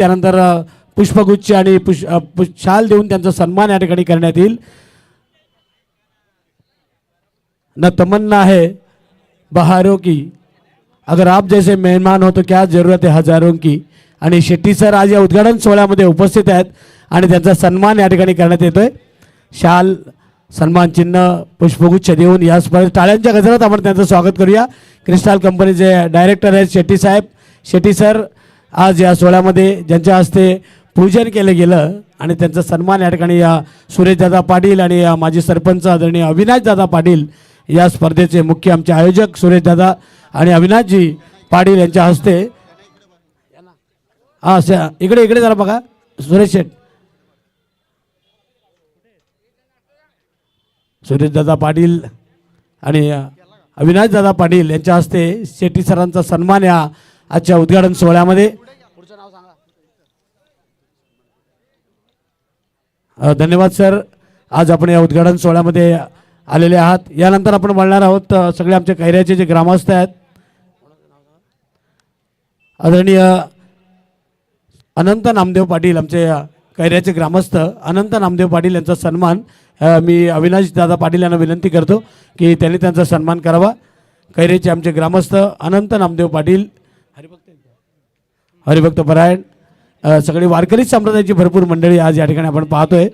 त्यानंतर पुष्पगुच्छ आणि शाल देऊन त्यांचा सन्मान या ठिकाणी करण्यात येईल। न तमन्ना है बहारों की, अगर आप जैसे मेहमान हो तो क्या जरूरत है हजारों की। आणि शेट्टी सर आज या उद्घाटन सोहळ्यामध्ये उपस्थित आहेत आणि त्यांचा सन्मान या ठिकाणी करण्यात येतोय। शाल, सन्मान चिन्ह, पुष्पगुच्छ देऊन या स्पर्धेत टाळ्यांच्या गजरात आपण त्यांचं स्वागत करूया। क्रिस्टल कंपनीचे डायरेक्टर आहेत शेट्टी साहेब। शेट्टी सर आज या सोहळ्यामध्ये ज्यांच्या हस्ते पूजन केलं गेलं आणि त्यांचा सन्मान या ठिकाणी या सुरेशदादा पाटील आणि माजी सरपंच आदरणीय अविनाशदादा पाटील या स्पर्धेचे मुख्य आमचे आयोजक सुरेशदादा आणि अविनाशजी पाटील यांच्या हस्ते इकडे इकडे जरा बघा सुरेश शेठ, सुरेशदादा पाटील आणि अविनाशदादा पाटील यांच्या हस्ते शेट्टी सरांचा सन्मान या आजच्या उद्घाटन सोहळ्यामध्ये। धन्यवाद सर, आज आपण या उद्घाटन सोहळ्यामध्ये आलेले आहात। यानंतर आपण बोलणार आहोत सगळे आमच्या कैऱ्याचे जे ग्रामस्थ आहेत, आदरणीय अनंत नामदेव पाटील, आमचे कैऱ्याचे ग्रामस्थ अनंत नामदेव पाटील यांचा सन्मान मी अविनाश दादा पाटील यांना विनंती करतो की त्यांनी त्यांचा सन्मान करावा। कैऱ्याचे आमचे ग्रामस्थ अनंत नामदेव पाटील, हरिभक्त परायण, सगळे वारकरी संप्रदायाची भरपूर मंडळी आज या ठिकाणी आपण पाहतोय।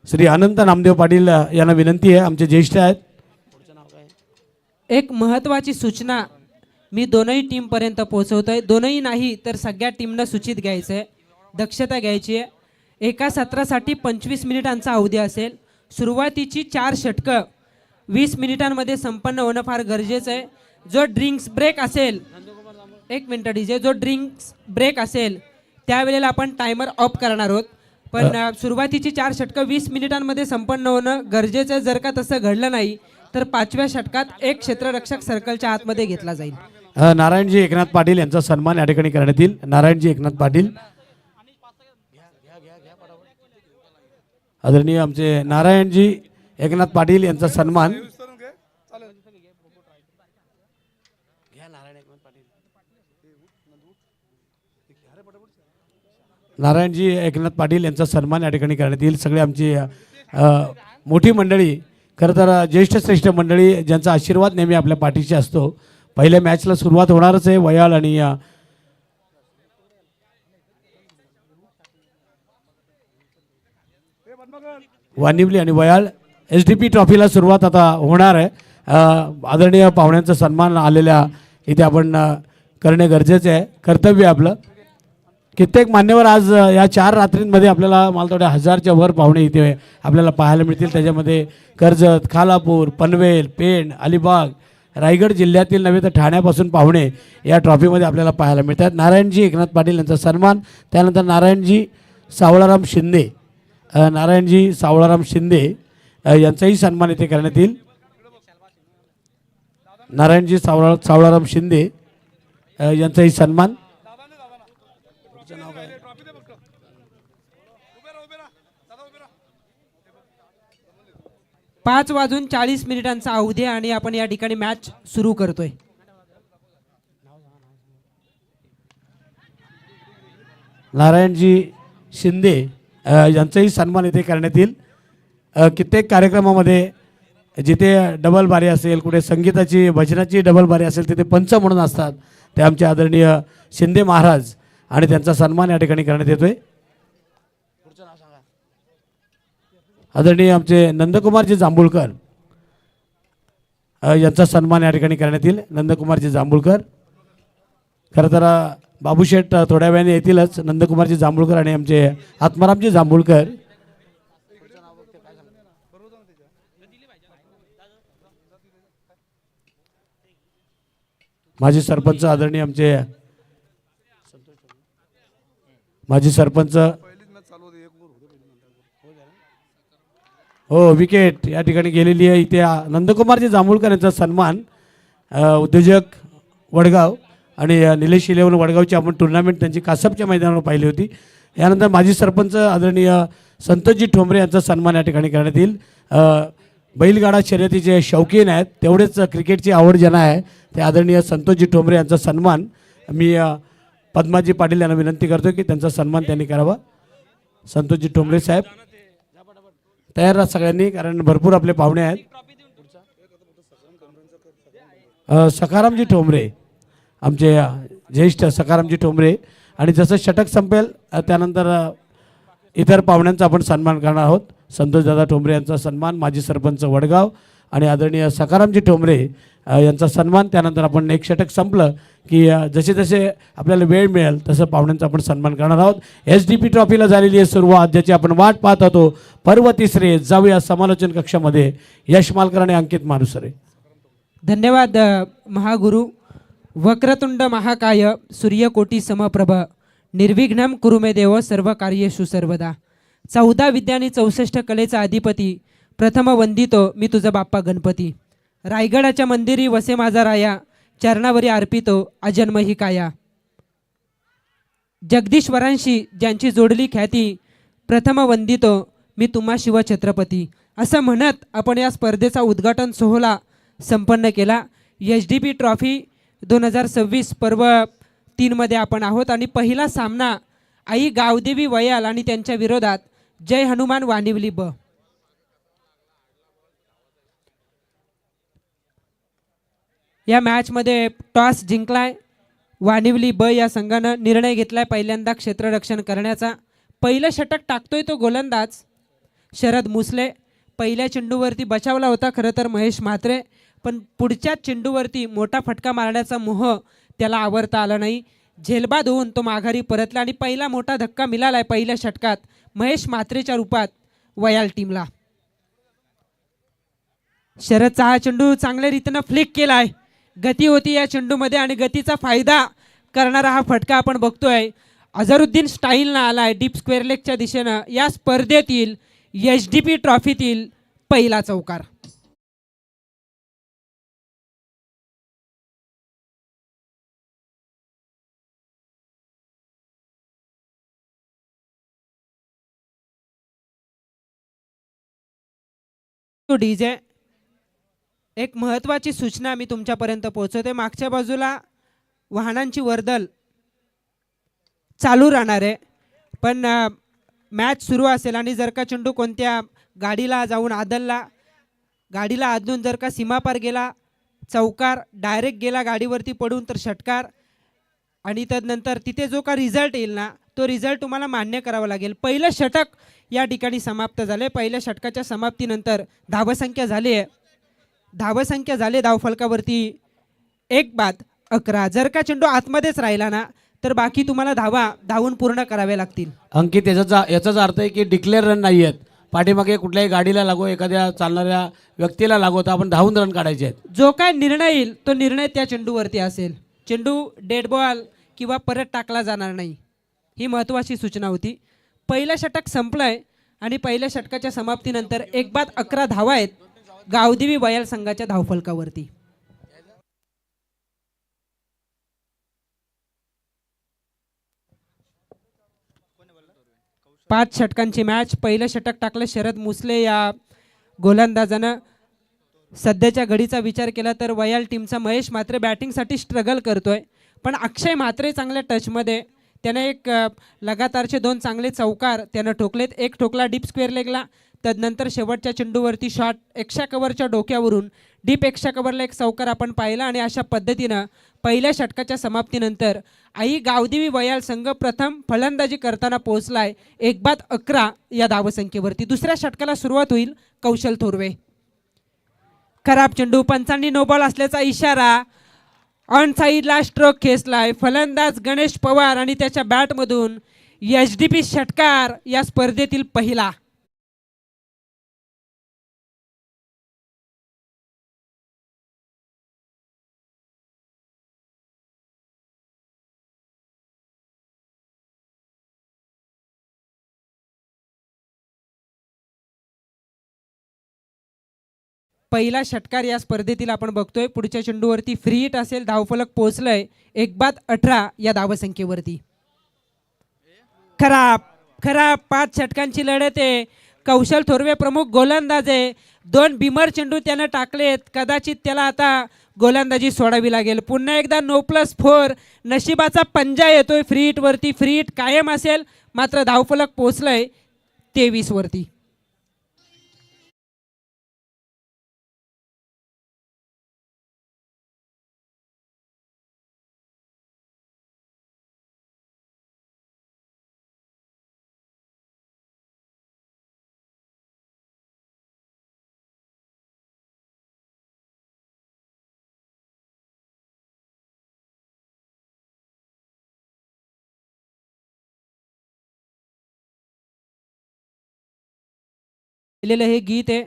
श्री अनंत नामदेव पाटील यांना विनंती आहे, आमचे ज्येष्ठ आहेत। एक महत्त्वाची सूचना मी दोनही टीमपर्यंत पोहोचवतोय। दोनही नाही तर सगळ्या टीमनं सूचित घ्यायचं आहे, दक्षता घ्यायची आहे। एका सत्रासाठी 25 मिनिटांचा अवधी असेल। सुरुवातीची 4 षटकं 20 मिनिटांमध्ये संपन्न होणं फार गरजेचं आहे। जो ड्रिंक्स ब्रेक असेल, एक मिनिट डीजे, जो ड्रिंक्स ब्रेक असेल त्यावेळेला आपण टायमर ऑफ करणार आहोत। पण सुरुवातीची 4 षटकं 20 मिनिटांमध्ये संपन्न होणं गरजेचं आहे। जर का तसं घडलं नाही तर 5व्या षटकात एक क्षेत्ररक्षक सर्कलच्या आतमध्ये घेतला जाईल। नारायणजी एकनाथ पाटील यांचा सन्मान या ठिकाणी करण्यात येईल। नारायणजी एकनाथ पाटील, आदरणीय आमचे नारायणजी एकनाथ पाटील यांचा सन्मान। नारायणजी एकनाथ पाटील यांचा सन्मान या ठिकाणी करण्यात येईल। सगळे आमची मोठी मंडळी, खरं तर ज्येष्ठ श्रेष्ठ मंडळी ज्यांचा आशीर्वाद नेहमी आपल्या पाठीशी असतो। पहिल्या मॅचला सुरुवात होणारच आहे। वयाळ आणि वानिवली आणि वयाळ SDP ट्रॉफीला सुरुवात आता होणार आहे। आदरणीय पाहुण्यांचा सन्मान आलेल्या इथे आपण करणे गरजेचे आहे, कर्तव्य आपलं। कित्येक मान्यवर आज या 4 रात्रींमध्ये आपल्याला मला थोड्या 1000च्या वर पाहुणे इथे आपल्याला पाहायला मिळतील। त्याच्यामध्ये कर्जत, खालापूर, पनवेल, पेण, अलिबाग, रायगड जिल्ह्यातील नव्हे तर ठाण्यापासून पाहुणे या ट्रॉफीमध्ये आपल्याला पाहायला मिळतात। नारायणजी एकनाथ पाटील यांचा सन्मान, त्यानंतर नारायणजी सावळाराम शिंदे, नारायणजी सावळाराम शिंदे यांचाही सन्मान इथे करण्यात येईल। नारायणजी सावळाराम शिंदे यांचाही सन्मान। 5:40 अवधी आणि आपण या ठिकाणी मॅच सुरू करतोय। नारायणजी शिंदे यांचाही सन्मान इथे करण्यात येईल। कित्येक कार्यक्रमामध्ये जिथे डबल बारी असेल, कुठे संगीताची भजनाची डबल बारी असेल, तिथे पंच म्हणून असतात ते आमचे आदरणीय शिंदे महाराज आणि त्यांचा सन्मान या ठिकाणी करण्यात येतोय। आदरणीय आमचे नंदकुमारजी जांभूळकर यांचा सन्मान या ठिकाणी करण्यात येईल। नंदकुमारजी जांभूळकर, खरं तर बाबूशेठ थोड्या वेळाने येतीलच। नंदकुमारजी जांभूळकर आणि आमचे आत्मारामजी जांभूळकर, माजी सरपंच आदरणीय आमचे माजी सरपंच, हो विकेट या ठिकाणी गेलेली आहे। इथे नंदकुमारजी जांभूळकर यांचा सन्मान, उद्योजक वडगाव आणि निलेश इलेव्हन वडगावची आपण टुर्नामेंट त्यांची कासपच्या मैदानावर पाहिली होती। यानंतर माजी सरपंच आदरणीय संतोषजी ठोंबरे यांचा सन्मान या ठिकाणी करण्यात येईल। बैलगाडा शर्यतीचे शौकीन आहेत, तेवढेच क्रिकेटची आवड ज्यांना आहे ते आदरणीय संतोषजी ठोंबरे यांचा सन्मान मी पद्माजी पाटील यांना विनंती करतो की त्यांचा सन्मान त्यांनी करावा. संतोषजी ठोंबरे साहेब तयार राहा सगळ्यांनी, कारण भरपूर आपले पाहुणे आहेत. सखारामजी ठोंबरे आमचे ज्येष्ठ सखारामजी ठोंबरे, आणि जसं षटक संपेल त्यानंतर इतर पाहुण्यांचा आपण सन्मान करणार आहोत. संतोषदादा ठोंबरे यांचा सन्मान, माजी सरपंच वडगाव आणि आदरणीय सखारामजी ठोंबरे यांचा सन्मान. त्यानंतर आपण एक षटक संपलं की जसे जसे आपल्याला वेळ मिळेल तसं पाहुण्यांचा आपण सन्मान करणार आहोत. SDP ट्रॉफीला झालेली आहे सुरुवात, ज्याची आपण वाट पाहत होतो. पर्व तिसरे जाऊया समालोचन कक्षामध्ये. यश मालकर आणि अंकित मानुसरे. धन्यवाद महागुरु. वक्रतुंड महाकाय सूर्यकोटी समप्रभ निर्विघ्नं कुरु मे देव सर्व कार्येषु सर्वदा. 14 विद्या आणि 64 कलेचा अधिपती प्रथम वंदितो मी तुझा बाप्पा गणपती. रायगडाच्या मंदिरी वसे माझा राया चरणावरी अर्पितो अजन्म ही काया. जगदीश्वरांशी ज्यांची जोडली ख्याती प्रथम वंदितो मी तुम्हा शिव छत्रपती. असं म्हणत आपण या स्पर्धेचा उद्घाटन सोहळा संपन्न केला. SDP ट्रॉफी 2026 पर्व 3 मध्ये आपण आहोत आणि पहिला सामना आई गावदेवी वयाल आणि त्यांच्या विरोधात जय हनुमान वानिवली ब. या मॅचमध्ये टॉस जिंकलाय वानिवली ब या संघानं. निर्णय घेतलाय पहिल्यांदा क्षेत्ररक्षण करण्याचा. पहिलं षटक टाकतोय तो गोलंदाज शरद मुसले. पहिल्या चेंडूवरती बचावला होता खरं तर महेश म्हात्रे, पण पुढच्या चेंडूवरती मोठा फटका मारण्याचा मोह त्याला आवरता आला नाही. झेलबाद होऊन तो माघारी परतला आणि पहिला मोठा धक्का मिळालाय पहिल्या षटकात महेश म्हात्रेच्या रूपात वयाल टीमला. शरदचा हा चेंडू चांगल्या रीतीनं फ्लिक केलाय. गती होती या चेंडूमध्ये आणि गतीचा फायदा करणारा हा फटका आपण बघतोय. अझरुद्दीन स्टाईलनं आलाय डीप स्क्वेअर लेगच्या दिशेनं. या स्पर्धेतील SDP ट्रॉफीतील पहिला चौकार. डीजे एक महत्त्वाची सूचना मी तुमच्यापर्यंत पोहोचवते. मागच्या बाजूला वाहनांची वर्दळ चालू राहणार आहे, पण मॅच सुरू असेल आणि जर का चेंडू कोणत्या गाडीला जाऊन आदलला, गाडीला आदलून जर का सीमापार गेला चौकार, डायरेक्ट गेला गाडीवरती पडून तर षटकार, आणि त्यानंतर तिथे जो का रिझल्ट येईल ना तो रिझल्ट तुम्हाला मान्य करावा लागेल. पहिलं षटक या ठिकाणी समाप्त झाले. पहिल्या षटकाच्या समाप्तीनंतर धावसंख्या झाली आहे. धावसंख्या झाले धावफलकावरती 1-11. जर का चेंडू आतमध्येच राहिला ना तर बाकी तुम्हाला धावून पूर्ण करावे लागतील. अंकित याचाच अर्थ आहे की डिक्लेअर रन नाही आहेत. पाठीमागे कुठल्याही गाडीला लागो, एखाद्या चालणाऱ्या व्यक्तीला लागो, तर आपण धावून रन काढायचे आहेत. जो काय निर्णय येईल तो निर्णय त्या चेंडूवरती असेल. चेंडू डेड बॉल किंवा परत टाकला जाणार नाही, ही महत्त्वाची सूचना होती. पहिलं षटक संपलंय आणि पहिल्या षटकाच्या समाप्तीनंतर 1-11 धावा आहेत गावदेवी वयाल संघाच्या धावफलकावरती. पाच षटकांची मॅच. पहिलं षटक टाकलं शरद मुसले या गोलंदाजानं. सध्याच्या घडीचा विचार केला तर वयाल टीमचा महेश म्हात्रे बॅटिंगसाठी स्ट्रगल करतोय, पण अक्षय म्हात्रे चांगल्या टचमध्ये. त्याने एक लगातारचे 2 चांगले चौकार त्यानं ठोकलेत. एक ठोकला डीप स्क्वेअर लेगला, तदनंतर शेवटच्या चेंडूवरती शॉट एक्स्ट्रा कव्हरच्या डोक्यावरून डीप एक्स्ट्रा कव्हरला एक चौकार आपण पाहिला. आणि अशा पद्धतीनं पहिल्या षटकाच्या समाप्तीनंतर आई गावदेवी वयाल संघ प्रथम फलंदाजी करताना पोहोचलाय 1-11 या धावसंख्येवरती. दुसऱ्या षटकाला सुरुवात होईल कौशल थोरवे. खराब चेंडू, पंचांनी नो बॉल असल्याचा इशारा. ऑन साईडला स्ट्रोक खेचलाय फलंदाज गणेश पवार आणि त्याच्या बॅटमधून SDP षटकार या स्पर्धेतील पहिला. पहिला षटकार या स्पर्धेतील आपण बघतोय. पुढच्या चेंडूवरती फ्री हिट असेल. धावफलक पोहोचलंय 1-18 या धावसंख्येवरती. खराब 5 षटकांची लढत आहे. कौशल थोरवे प्रमुख गोलंदाज आहे. 2 बिमर चेंडू त्यानं टाकलेत. कदाचित त्याला आता गोलंदाजी सोडावी लागेल. पुन्हा एकदा 9+4 नशिबाचा पंजा येतोय. फ्री हिट वरती फ्री हिट कायम असेल, मात्र धावफलक पोहोचलंय 23 वरती. केलेलं हे गीत आहे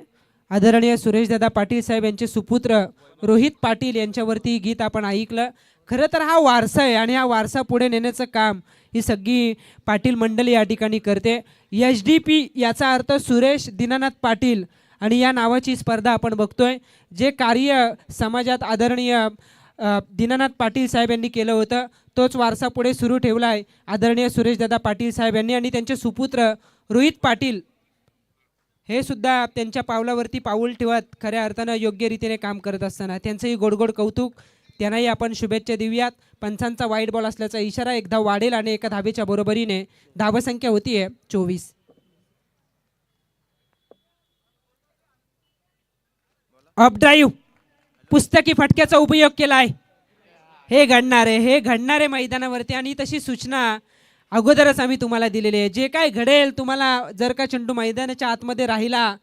आदरणीय सुरेशदादा पाटील साहेब यांचे सुपुत्र रोहित पाटील यांच्यावरती गीत आपण ऐकलं. खरं तर हा वारसा आहे आणि हा वारसा पुढे नेण्याचं काम ही सगळी पाटील मंडळी या ठिकाणी करते. SDP याचा अर्थ सुरेश दीनानाथ पाटील आणि या नावाची स्पर्धा आपण बघतोय. जे कार्य समाजात आदरणीय दीनानाथ पाटील साहेब यांनी केलं होतं तोच वारसा पुढे सुरू ठेवला आहे आदरणीय सुरेशदादा पाटील साहेब यांनी. आणि त्यांचे सुपुत्र रोहित पाटील हे सुद्धा त्यांच्या पावलावरती पाऊल ठेवत खऱ्या अर्थानं योग्य रीतीने काम करत असताना त्यांचंही गोडगोड कौतुक. त्यांनाही आपण शुभेच्छा देऊयात. पंचांचा वाईट बॉल असल्याचा इशारा. एक धाव वाढेल आणि एका धावेच्या बरोबरीने धावसंख्या होतीये 24. अप ड्राईव्ह पुस्तकी फटक्याचा उपयोग केलाय. हे घडणारे मैदानावरती आणि तशी सूचना अगोदरच आम्ही तुम्हाला दिलेली आहे. जे काय घडेल तुम्हाला जर का चेंडू मैदानाच्या आतमध्ये राहिला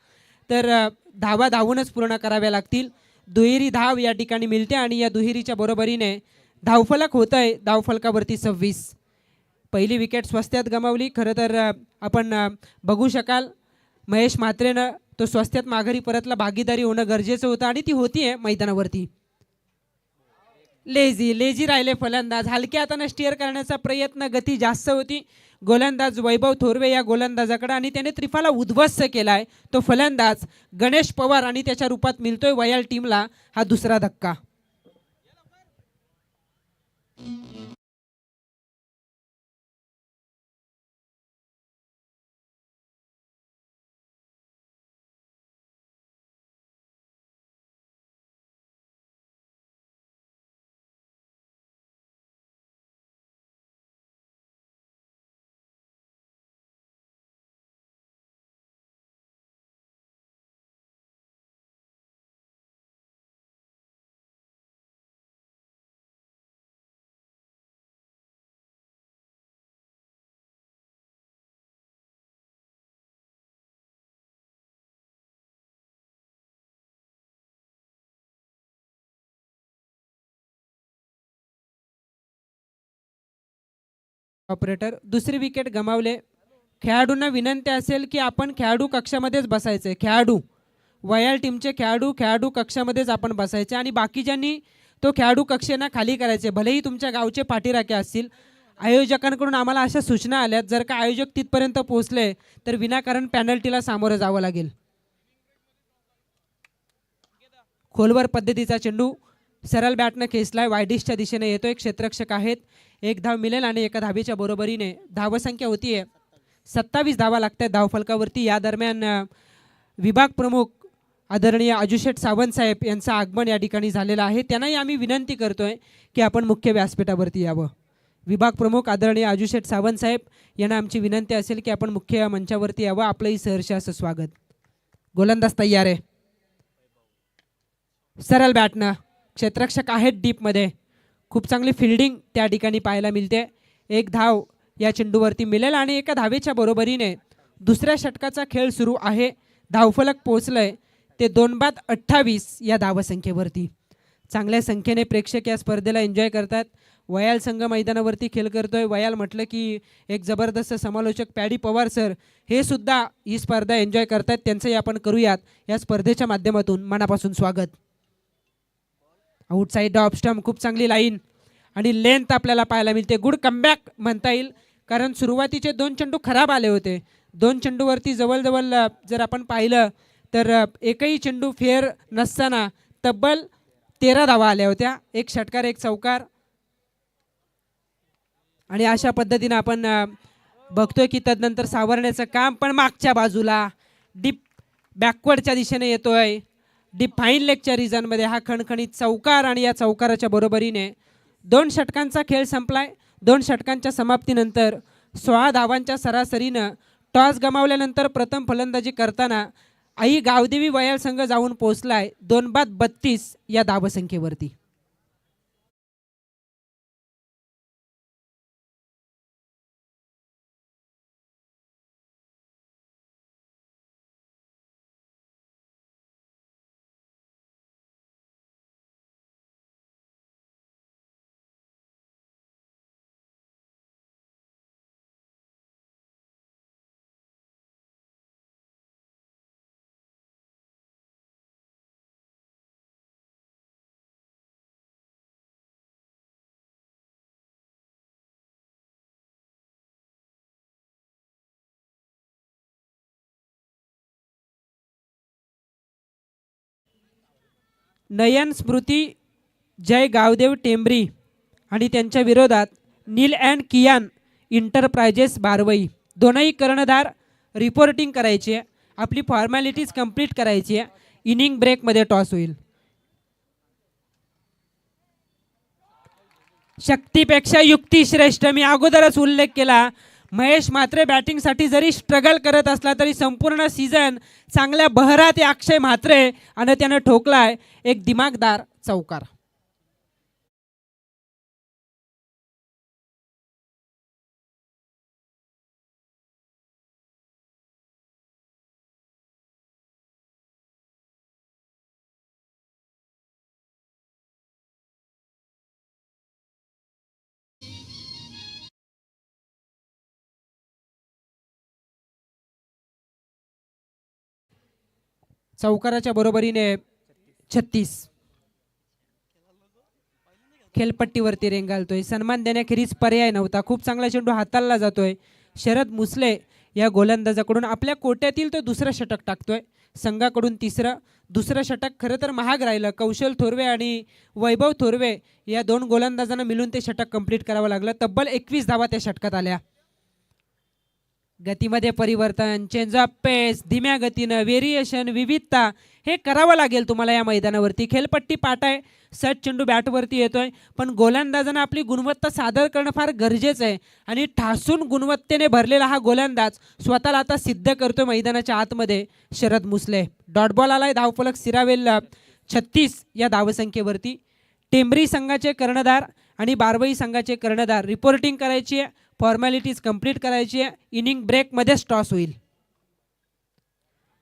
तर धावा धावूनच पूर्ण कराव्या लागतील. दुहेरी धाव या ठिकाणी मिळते आणि या दुहेरीच्या बरोबरीने धावफलक होत आहे. धावफलकावरती 26. पहिली विकेट स्वस्त्यात गमावली. खरं तर आपण बघू शकाल महेश म्हात्रेनं तो स्वस्त्यात माघारी परतला. भागीदारी होणं गरजेचं होतं आणि ती होतीये मैदानावरती. लेझी राहिले फलंदाज. हलक्या हाताने स्टिअर करण्याचा प्रयत्न, गती जास्त होती गोलंदाज वैभव थोरवे या गोलंदाजाकडे आणि त्याने त्रिफाला उद्ध्वस्त केलाय. तो फलंदाज गणेश पवार आणि त्याच्या रूपात मिळतोय वयाल टीमला हा दुसरा धक्का. ऑपरेटर दुसरी विकेट गमावले. खेळाडूंना विनंती असेल की आपण खेळाडू कक्षामध्येच बसायचे. खेळाडू वयाल टीमचे खेळाडू कक्षामध्येच आपण बसायचे आणि बाकीच्यांनी तो खेळाडू कक्षेना खाली करायचे. भलेही तुमच्या गावचे पाठीराखे असतील. आयोजकांकडून आम्हाला अशा सूचना आल्यात जर का आयोजक तिथपर्यंत पोहोचले तर विनाकारण पेनल्टीला सामोरं जावं लागेल. खोलवर पद्धतीचा चेंडू सरळ बॅटनं खेचलाय. वायडिशच्या दिशेने येतोय. क्षेत्ररक्षक आहेत. एक धाव मिळेल आणि एका धावेच्या बरोबरीने धावसंख्या होतीये 27 धावा लागतात धावफलकावरती. या दरम्यान विभाग प्रमुख आदरणीय अजुशेठ सावंत साहेब यांचं आगमन या ठिकाणी झालेलं आहे. त्यांनाही आम्ही विनंती करतोय की आपण मुख्य व्यासपीठावरती यावं. विभाग प्रमुख आदरणीय अजुशेठ सावंत साहेब यांना आमची विनंती असेल की आपण मुख्य मंचावरती यावं. आपलंही सहर्ष असं स्वागत. गोलंदाज तयार आहे. सरळ बॅटनं क्षेत्ररक्षक आहेत डीपमध्ये. खूप चांगली फिल्डिंग त्या ठिकाणी पाहायला मिळते. एक धाव या चेंडूवरती मिळेल आणि एका धावेच्या बरोबरीने दुसऱ्या षटकाचा खेळ सुरू आहे. धावफलक पोहोचलंय ते 2/28 या धावसंख्येवरती. चांगल्या संख्येने प्रेक्षक या स्पर्धेला एन्जॉय करतात. वयाल संघ मैदानावरती खेळ करतोय. वयाल म्हटलं की एक जबरदस्त समालोचक पॅडी पवार सर हे सुद्धा ही स्पर्धा एन्जॉय करतात. त्यांचंही आपण करूयात या स्पर्धेच्या माध्यमातून मनापासून स्वागत. आउटसाईड ऑफ स्टंप खूप चांगली लाईन आणि लेंथ आपल्याला पाहायला मिळते. गुड कमबॅक म्हणता येईल कारण सुरुवातीचे 2 चेंडू खराब आले होते. 2 चेंडूवरती जवळजवळ जर आपण पाहिलं तर एकही चेंडू फेअर नसताना तब्बल 13 धावा आल्या होत्या. एक षटकार एक चौकार आणि अशा पद्धतीने आपण बघतोय की तदनंतर सावरण्याचं काम पण मागच्या बाजूला डीप बॅकवर्डच्या दिशेने येतोय. डिफाईन लेगच्या रिजनमध्ये हा खणखणीत चौकार आणि या चौकाराच्या बरोबरीने 2 षटकांचा खेळ संपलाय. 2 षटकांच्या समाप्तीनंतर 16 धावांच्या सरासरीनं टॉस गमावल्यानंतर प्रथम फलंदाजी करताना आई गावदेवी वयाल संघ जाऊन पोहोचलाय 2-32 या धावसंख्येवरती. नयन स्मृती जय गावदेव टेंबरी आणि त्यांच्या विरोधात नील अँड कियान इंटरप्राइजेस बारवई. दोनही कर्णधार रिपोर्टिंग करायची आहे. आपली फॉर्मॅलिटीज कंप्लीट करायची आहे. इनिंग ब्रेकमध्ये टॉस होईल. शक्तीपेक्षा युक्ती श्रेष्ठ. मी अगोदरच उल्लेख केला. महेश म्हात्रे बॅटिंगसाठी जरी स्ट्रगल करत असला तरी संपूर्ण सीझन चांगल्या बहरात अक्षय म्हात्रे आणि त्यानं ठोकलाय एक दिमागदार चौकार. चौकाराच्या बरोबरीने 36 खेळपट्टीवरती रेंगाळतोय. सन्मान देण्याखेरीज पर्याय नव्हता. खूप चांगला चेंडू हाताळला जातोय. शरद मुसले या गोलंदाजाकडून आपल्या कोट्यातील तो दुसरं षटक टाकतोय. संघाकडून तिसरं. दुसरं षटक खरं तर महाग राहिलं. कौशल थोरवे आणि वैभव थोरवे या 2 गोलंदाजांना मिळून ते षटक कंप्लीट करावं लागलं. तब्बल 21 धावा त्या षटकात आल्या. गतीमध्ये परिवर्तन, चेंज ऑफ पेस, धीम्या गतीनं व्हेरिएशन, विविधता हे करावं लागेल तुम्हाला या मैदानावरती. खेळपट्टी पाठ आहे. सट चेंडू बॅटवरती येतोय पण गोलंदाजांना आपली गुणवत्ता सादर करणं फार गरजेचं आहे. आणि ठासून गुणवत्तेने भरलेला हा गोलंदाज स्वतःला आता सिद्ध करतोय मैदानाच्या आतमध्ये. शरद मुसले डॉट बॉल आलाय. धावफलक स्थिरावेल 36 या धावसंख्येवरती. टेंबरी संघाचे कर्णधार आणि बारवई संघाचे कर्णधार रिपोर्टिंग करायची आहे. फॉर्मॅलिटीज कंप्लीट करायची आहे. इनिंग ब्रेकमध्येच टॉस होईल.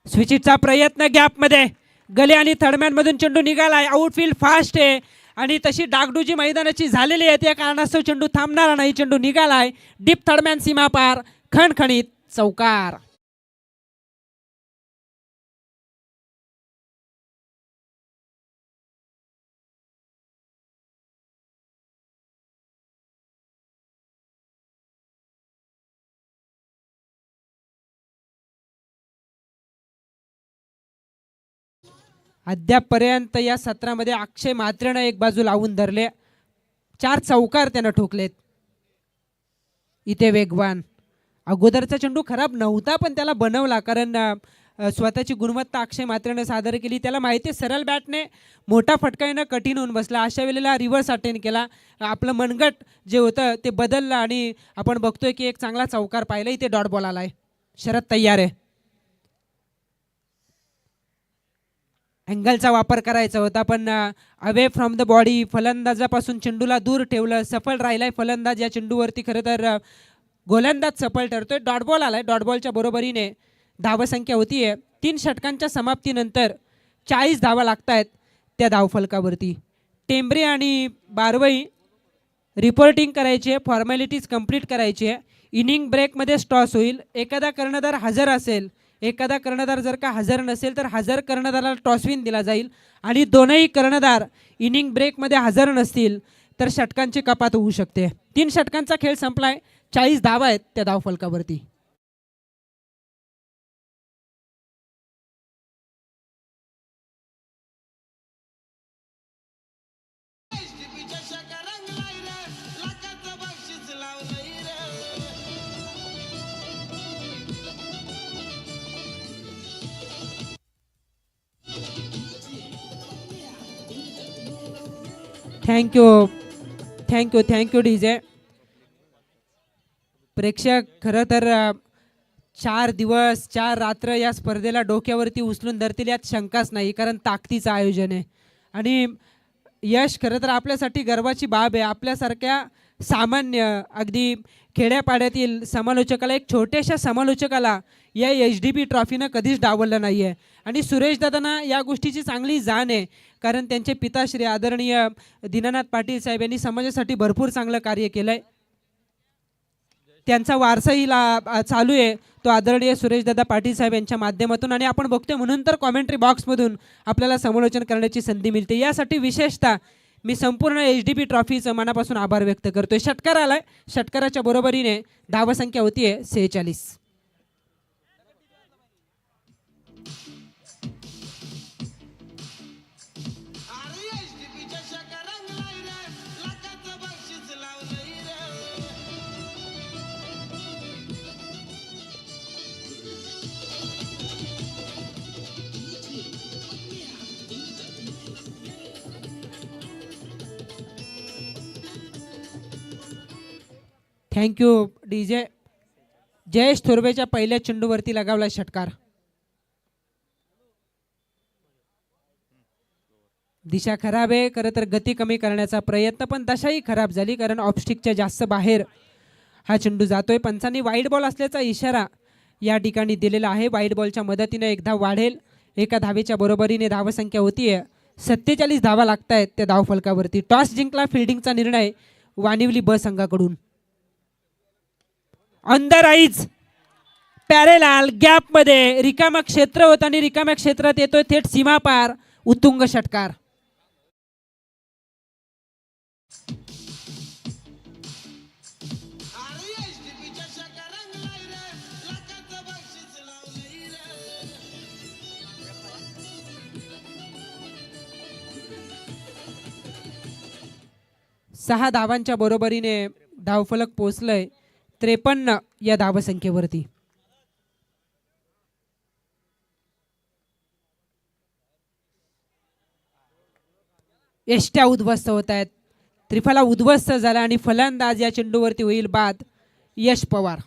स्विचिटचा प्रयत्न गॅपमध्ये. गले आणि थर्डमॅनमधून चेंडू निघालाय. आउटफील्ड फास्ट आहे आणि तशी डागडुजी मैदानाची झालेली आहे. त्या कारणास्तव चेंडू थांबणारा नाही. चेंडू निघालाय डीप थर्डमॅन सीमा पार. खणखणीत चौकार. अद्यापपर्यंत या सत्रामध्ये अक्षय म्हात्रेनं एक बाजू लावून धरले. 4 चौकार त्यानं ठोकलेत. इथे वेगवान. अगोदरचा चेंडू खराब नव्हता पण त्याला बनवला कारण स्वतःची गुणवत्ता अक्षय म्हात्रेनं सादर केली. त्याला माहिती आहे सरळ बॅटने मोठा फटका येणं कठीण होऊन बसला. अशा वेळेला रिव्हर्स अटेंड केला. आपलं मनगट जे होतं ते बदललं आणि आपण बघतोय की एक चांगला चौकार पाहिला. इथे डॉट बॉल आलाय. शरद तयार आहे. अँगलचा वापर करायचा होता पण अवे फ्रॉम द बॉडी फलंदाजापासून चेंडूला दूर ठेवलं. सफल राहिलाय फलंदाज या चेंडूवरती. खरं तर गोलंदाज सफल ठरतोय. डॉट बॉल आलाय. डॉट बॉलच्या बरोबरीने धावसंख्या होतीये 3 षटकांच्या समाप्तीनंतर 40 धावा लागत आहेत त्या धावफलकावरती. टेंबरे आणि बारवई रिपोर्टिंग करायची आहे. फॉर्मॅलिटीज कंप्लीट करायची आहे. इनिंग ब्रेकमध्ये टॉस होईल. एखादा कर्णधार हजर असेल, एखादा कर्णधार जर का हजर नसेल तर हजर कर्णधाराला टॉसविन दिला जाईल. आणि दोनही कर्णधार इनिंग ब्रेकमध्ये हजर नसतील तर षटकांची कपात होऊ शकते. 3 षटकांचा खेळ संपलाय. 40 धावा आहेत त्या धावफलकावरती. Thank you DJ. प्रेक्षक खरं तर 4 दिवस 4 रात्र या स्पर्धेला डोक्यावरती उचलून धरतील यात शंकाच नाही, कारण ताकदीचं आयोजन आहे. आणि यश खरं तर आपल्यासाठी गर्वाची बाब आहे. आपल्यासारख्या सामान्य अगदी खेड्यापाड्यातील समालोचकाला, एक छोट्याशा समालोचकाला या HDP ट्रॉफीनं कधीच डावललं नाही आहे. आणि सुरेश दादांना या गोष्टीची चांगली जाण आहे, कारण त्यांचे पिताश्री आदरणीय दीनानाथ पाटील साहेब यांनी समाजासाठी भरपूर चांगलं कार्य केलं आहे. त्यांचा वारसाही चालू आहे, तो आदरणीय सुरेशदादा पाटील साहेब यांच्या माध्यमातून. आणि आपण बघतोय म्हणून तर कॉमेंट्री बॉक्समधून आपल्याला समालोचन करण्याची संधी मिळते. यासाठी विशेषतः मी संपूर्ण HDP ट्रॉफीचं मनापासून आभार व्यक्त करतोय. षटकार आलाय, षटकाराच्या बरोबरीने धावसंख्या होतीये 46. Thank you DJ. जयेश थोरवेच्या पहिल्या चेंडूवरती लगावला षटकार. दिशा खराब आहे, खरं तर गती कमी करण्याचा प्रयत्न, पण दशाही खराब झाली, कारण ऑफस्टिकच्या जास्त बाहेर हा चेंडू जातोय. पंचांनी वाईट बॉल असल्याचा इशारा या ठिकाणी दिलेला आहे. वाईट बॉलच्या मदतीने एक धाव वाढेल. एका धावेच्या बरोबरीने धावसंख्या होतीये 47 धावा लागत आहेत त्या धावफलकावरती. टॉस जिंकला, फिल्डिंगचा निर्णय वानिवली ब संघाकडून. ऑन द राईज पॅरेलाल गॅपमध्ये रिकामा क्षेत्र होत आणि रिकाम्या क्षेत्रात येतोय थेट सीमापार उत्तुंग षटकार. सहा धावांच्या बरोबरीने धावफलक पोहोचलंय 53 या धावसंख्येवरती. एष्ट्या उद्ध्वस्त होत आहेत. त्रिफला उद्ध्वस्त झाला आणि फलंदाज या चेंडूवरती होईल बाद यश पवार.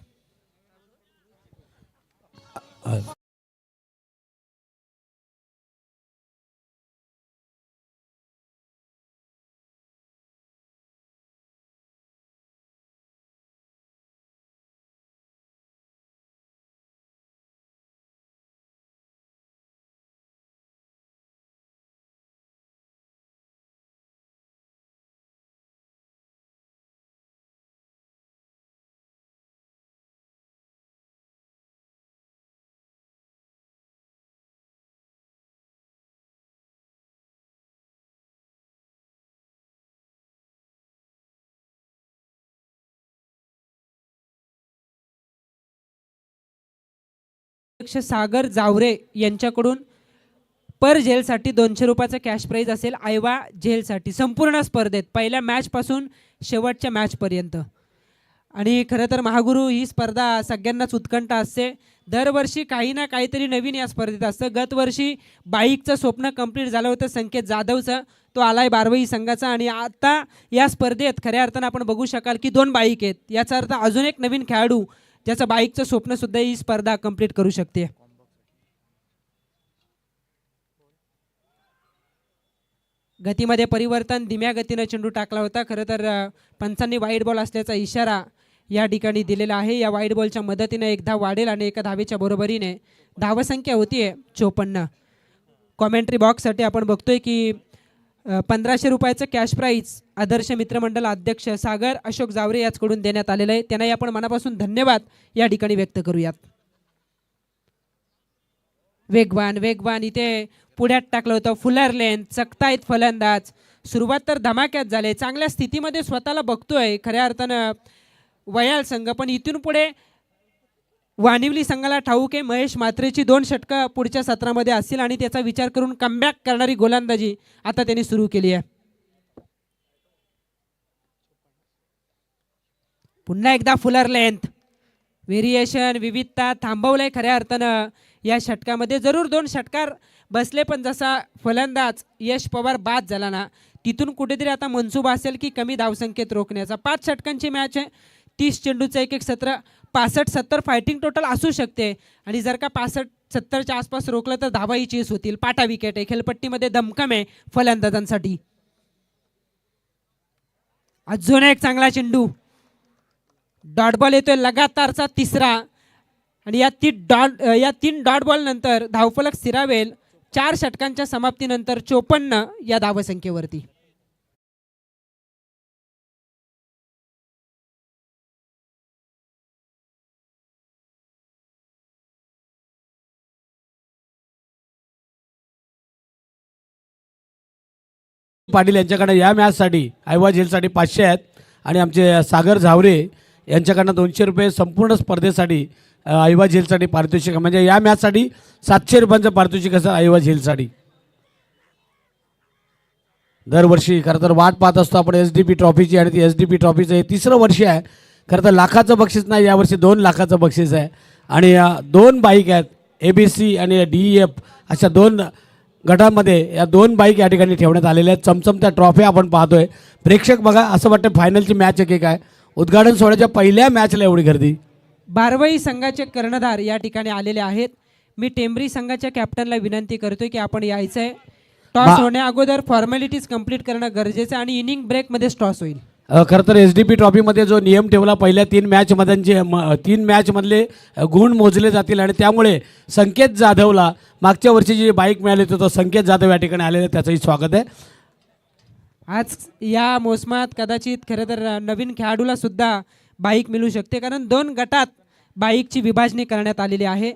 सागर जावरे यांच्याकडून पर जेलसाठी 200 रुपयाचा कॅश प्राइज असेल. आयवा जेलसाठी संपूर्ण स्पर्धेत पहिल्या मॅच पासून शेवटच्या मॅच पर्यंत. आणि खरं तर महागुरु ही स्पर्धा सगळ्यांनाच उत्कंठ असते. दरवर्षी काही ना काहीतरी नवीन या स्पर्धेत असतं. गत वर्षी बाईकचं स्वप्न कंप्लीट झालं होतं संकेत जाधवचं, तो आलाय बारवई संघाचा. आणि आता या स्पर्धेत खऱ्या अर्थानं आपण बघू शकाल की 2 बाईक आहेत. याचा अर्थ अजून एक नवीन खेळाडू ज्याचं बाईकचं स्वप्न सुद्धा ही स्पर्धा कंप्लीट करू शकते. गतीमध्ये परिवर्तन, धीम्या गतीने चेंडू टाकला होता. खरं तर पंचांनी वाईट बॉल असल्याचा इशारा या ठिकाणी दिलेला आहे. या वाईट बॉलच्या मदतीने एक धाव वाढेल आणि एका धावेच्या बरोबरीने धावसंख्या होतीये 54. कॉमेंट्री बॉक्ससाठी आपण बघतोय की 1500 रुपयाचं कॅश प्राईज आदर्श मित्रमंडळ अध्यक्ष सागर अशोक जावरे याचकडून देण्यात आलेलं आहे. त्यांनाही आपण मनापासून धन्यवाद या ठिकाणी व्यक्त करूयात. वेगवान इथे पुढ्यात टाकलं होतं. फुलर लेन चकतायत फलंदाज. सुरुवात तर धमाक्यात झाले, चांगल्या स्थितीमध्ये स्वतःला बघतोय खऱ्या अर्थानं वयाल संघ. पण इथून पुढे वानिवली संघाला ठाऊक आहे महेश म्हात्रेची 2 षटकं पुढच्या सत्रामध्ये असतील आणि त्याचा विचार करून कमबॅक करणारी गोलंदाजी आता त्यांनी सुरू केली आहे. पुन्हा एकदा फुलर लेंथ व्हेरिएशन विविधता थांबवलंय खऱ्या अर्थानं या षटकामध्ये. जरूर 2 षटकार बसले, पण जसा फलंदाज यश पवार बाद झाला ना तिथून कुठेतरी आता मनसुबा असेल की कमी धावसंख्येत रोखण्याचा. 5 षटकांची मॅच आहे, 30 चेंडूचा एक 17, 65-70 फायटिंग टोटल असू शकते. आणि जर का 65-70च्या आसपास रोखलं तर धावाही चेस होतील. पाटा विकेट आहे, खेळपट्टीमध्ये दमखम आहे फलंदाजांसाठी. अजून एक चांगला चेंडू, डॉट बॉल येतोय लगातारचा तिसरा. आणि या तीन डॉट बॉल नंतर धावफलक स्थिरावेल 4 षटकांच्या समाप्तीनंतर 54 या धावसंख्येवरती. पाटील यांच्याकडे या मॅचसाठी आयवा झेलसाठी 500 आहेत आणि आमचे सागर झावरे यांच्याकडनं 200 रुपये संपूर्ण स्पर्धेसाठी आयवा झेलसाठी पारितोषिक, म्हणजे या मॅचसाठी 700 रुपयांचं पारितोषिक असेल आयवा झेलसाठी. दरवर्षी खरं तर वाट पाहत असतो आपण SDP ट्रॉफीची, आणि ती SDP ट्रॉफीचं हे 3रं वर्ष आहे. खरं तर लाखाचं बक्षीस नाही, यावर्षी 2 लाखाचं बक्षीस आहे. आणि 2 बाईक आहेत, ABC आणि DEF अशा 2 गटामध्ये या 2 बाईक या ठिकाणी ठेवण्यात आलेल्या आहेत. चमचमत्या ट्रॉफी आपण पाहतोय. प्रेक्षक बघा, असं वाटतं फायनलची मॅच आहे की काय. उद्घाटन सोहळ्याच्या पहिल्या मॅचला एवढी गर्दी. बारवाई संघाचे कर्णधार या ठिकाणी आलेले आहेत. मी टेंबरी संघाच्या कॅप्टनला विनंती करतोय की आपण यायचं आहे. टॉस होण्या अगोदर फॉर्मॅलिटीज कंप्लीट करणं गरजेचं आहे आणि इनिंग ब्रेकमध्येच टॉस होईल. खरं तर SDP ट्रॉफीमध्ये जो नियम ठेवला, पहिल्या 3 मॅचमधले 3 मॅचमधले गुण मोजले जातील आणि त्यामुळे संकेत जाधवला मागच्या वर्षी जी बाईक मिळाली होती, तो संकेत जाधव या ठिकाणी आलेले, त्याचंही स्वागत आहे. आज या मोसमात कदाचित खरं तर नवीन खेळाडूला सुद्धा बाईक मिळू शकते, कारण 2 गटात बाईकची विभागणी करण्यात आलेली आहे.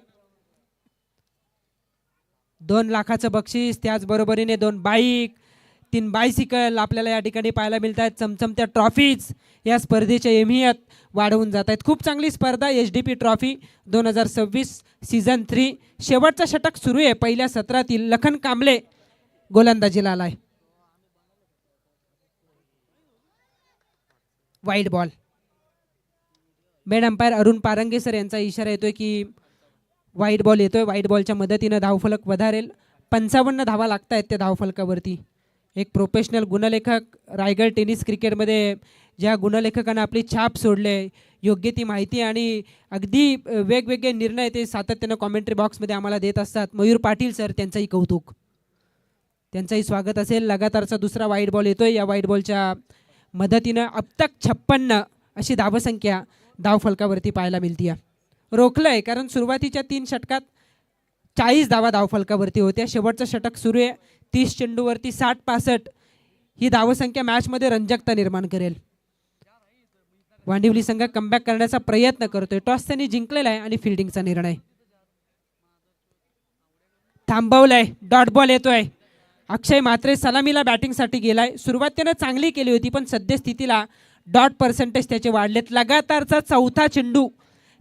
2 लाखाचं बक्षीस, त्याचबरोबरीने 2 बाईक, 3 बायसिकल आपल्याला या ठिकाणी पाहायला मिळत आहेत. चमचमत्या ट्रॉफीज या स्पर्धेच्या अहमियत वाढवून जात आहेत. खूप चांगली स्पर्धा SDP ट्रॉफी 2026 सीझन 3. शेवटचा षटक सुरू आहे. पहिल्या सत्रातील लखन कांबळे गोलंदाजीला आलाय. Wide ball. Main umpire Arun Parange sir यांचा इशारा येतोय की वाईड बॉल येतोय. वाईड बॉलच्या मदतीनं धावफलक वधारेल. 55 धावा लागत आहेत त्या धावफलकावरती. एक प्रोफेशनल गुणलेखक, रायगड टेनिस क्रिकेटमध्ये ज्या गुणलेखकानं आपली छाप सोडले, योग्य ती माहिती आणि अगदी वेगवेगळे निर्णय ते सातत्यानं कॉमेंट्री बॉक्समध्ये आम्हाला देत असतात, मयूर पाटील सर, त्यांचंही कौतुक, त्यांचंही स्वागत असेल. लगातारचा दुसरा वाईड बॉल येतोय. या वाईड बॉलच्या मदतीनं अब तक 56 अशी धावसंख्या धावफलकावरती पाहायला मिळते. रोखलंय कारण सुरुवातीच्या 3 षटकात 40 धावा धावफलकावरती होत्या. शेवटचं षटक सुरू आहे. 30 चेंडूवरती 60-65 ही धावसंख्या मॅचमध्ये रंजकता निर्माण करेल. वांदिवली संघ कमबॅक करण्याचा प्रयत्न करतोय. टॉस त्यांनी जिंकलेला आहे आणि फिल्डिंगचा निर्णय थांबवलाय. डॉट बॉल येतोय. अक्षय म्हात्रे सलामीला बॅटिंगसाठी गेलाय. सुरुवात त्यानं चांगली केली होती, पण सद्यस्थितीला डॉट पर्सेंटेज त्याचे वाढलेत. लगातारचा 4था चेंडू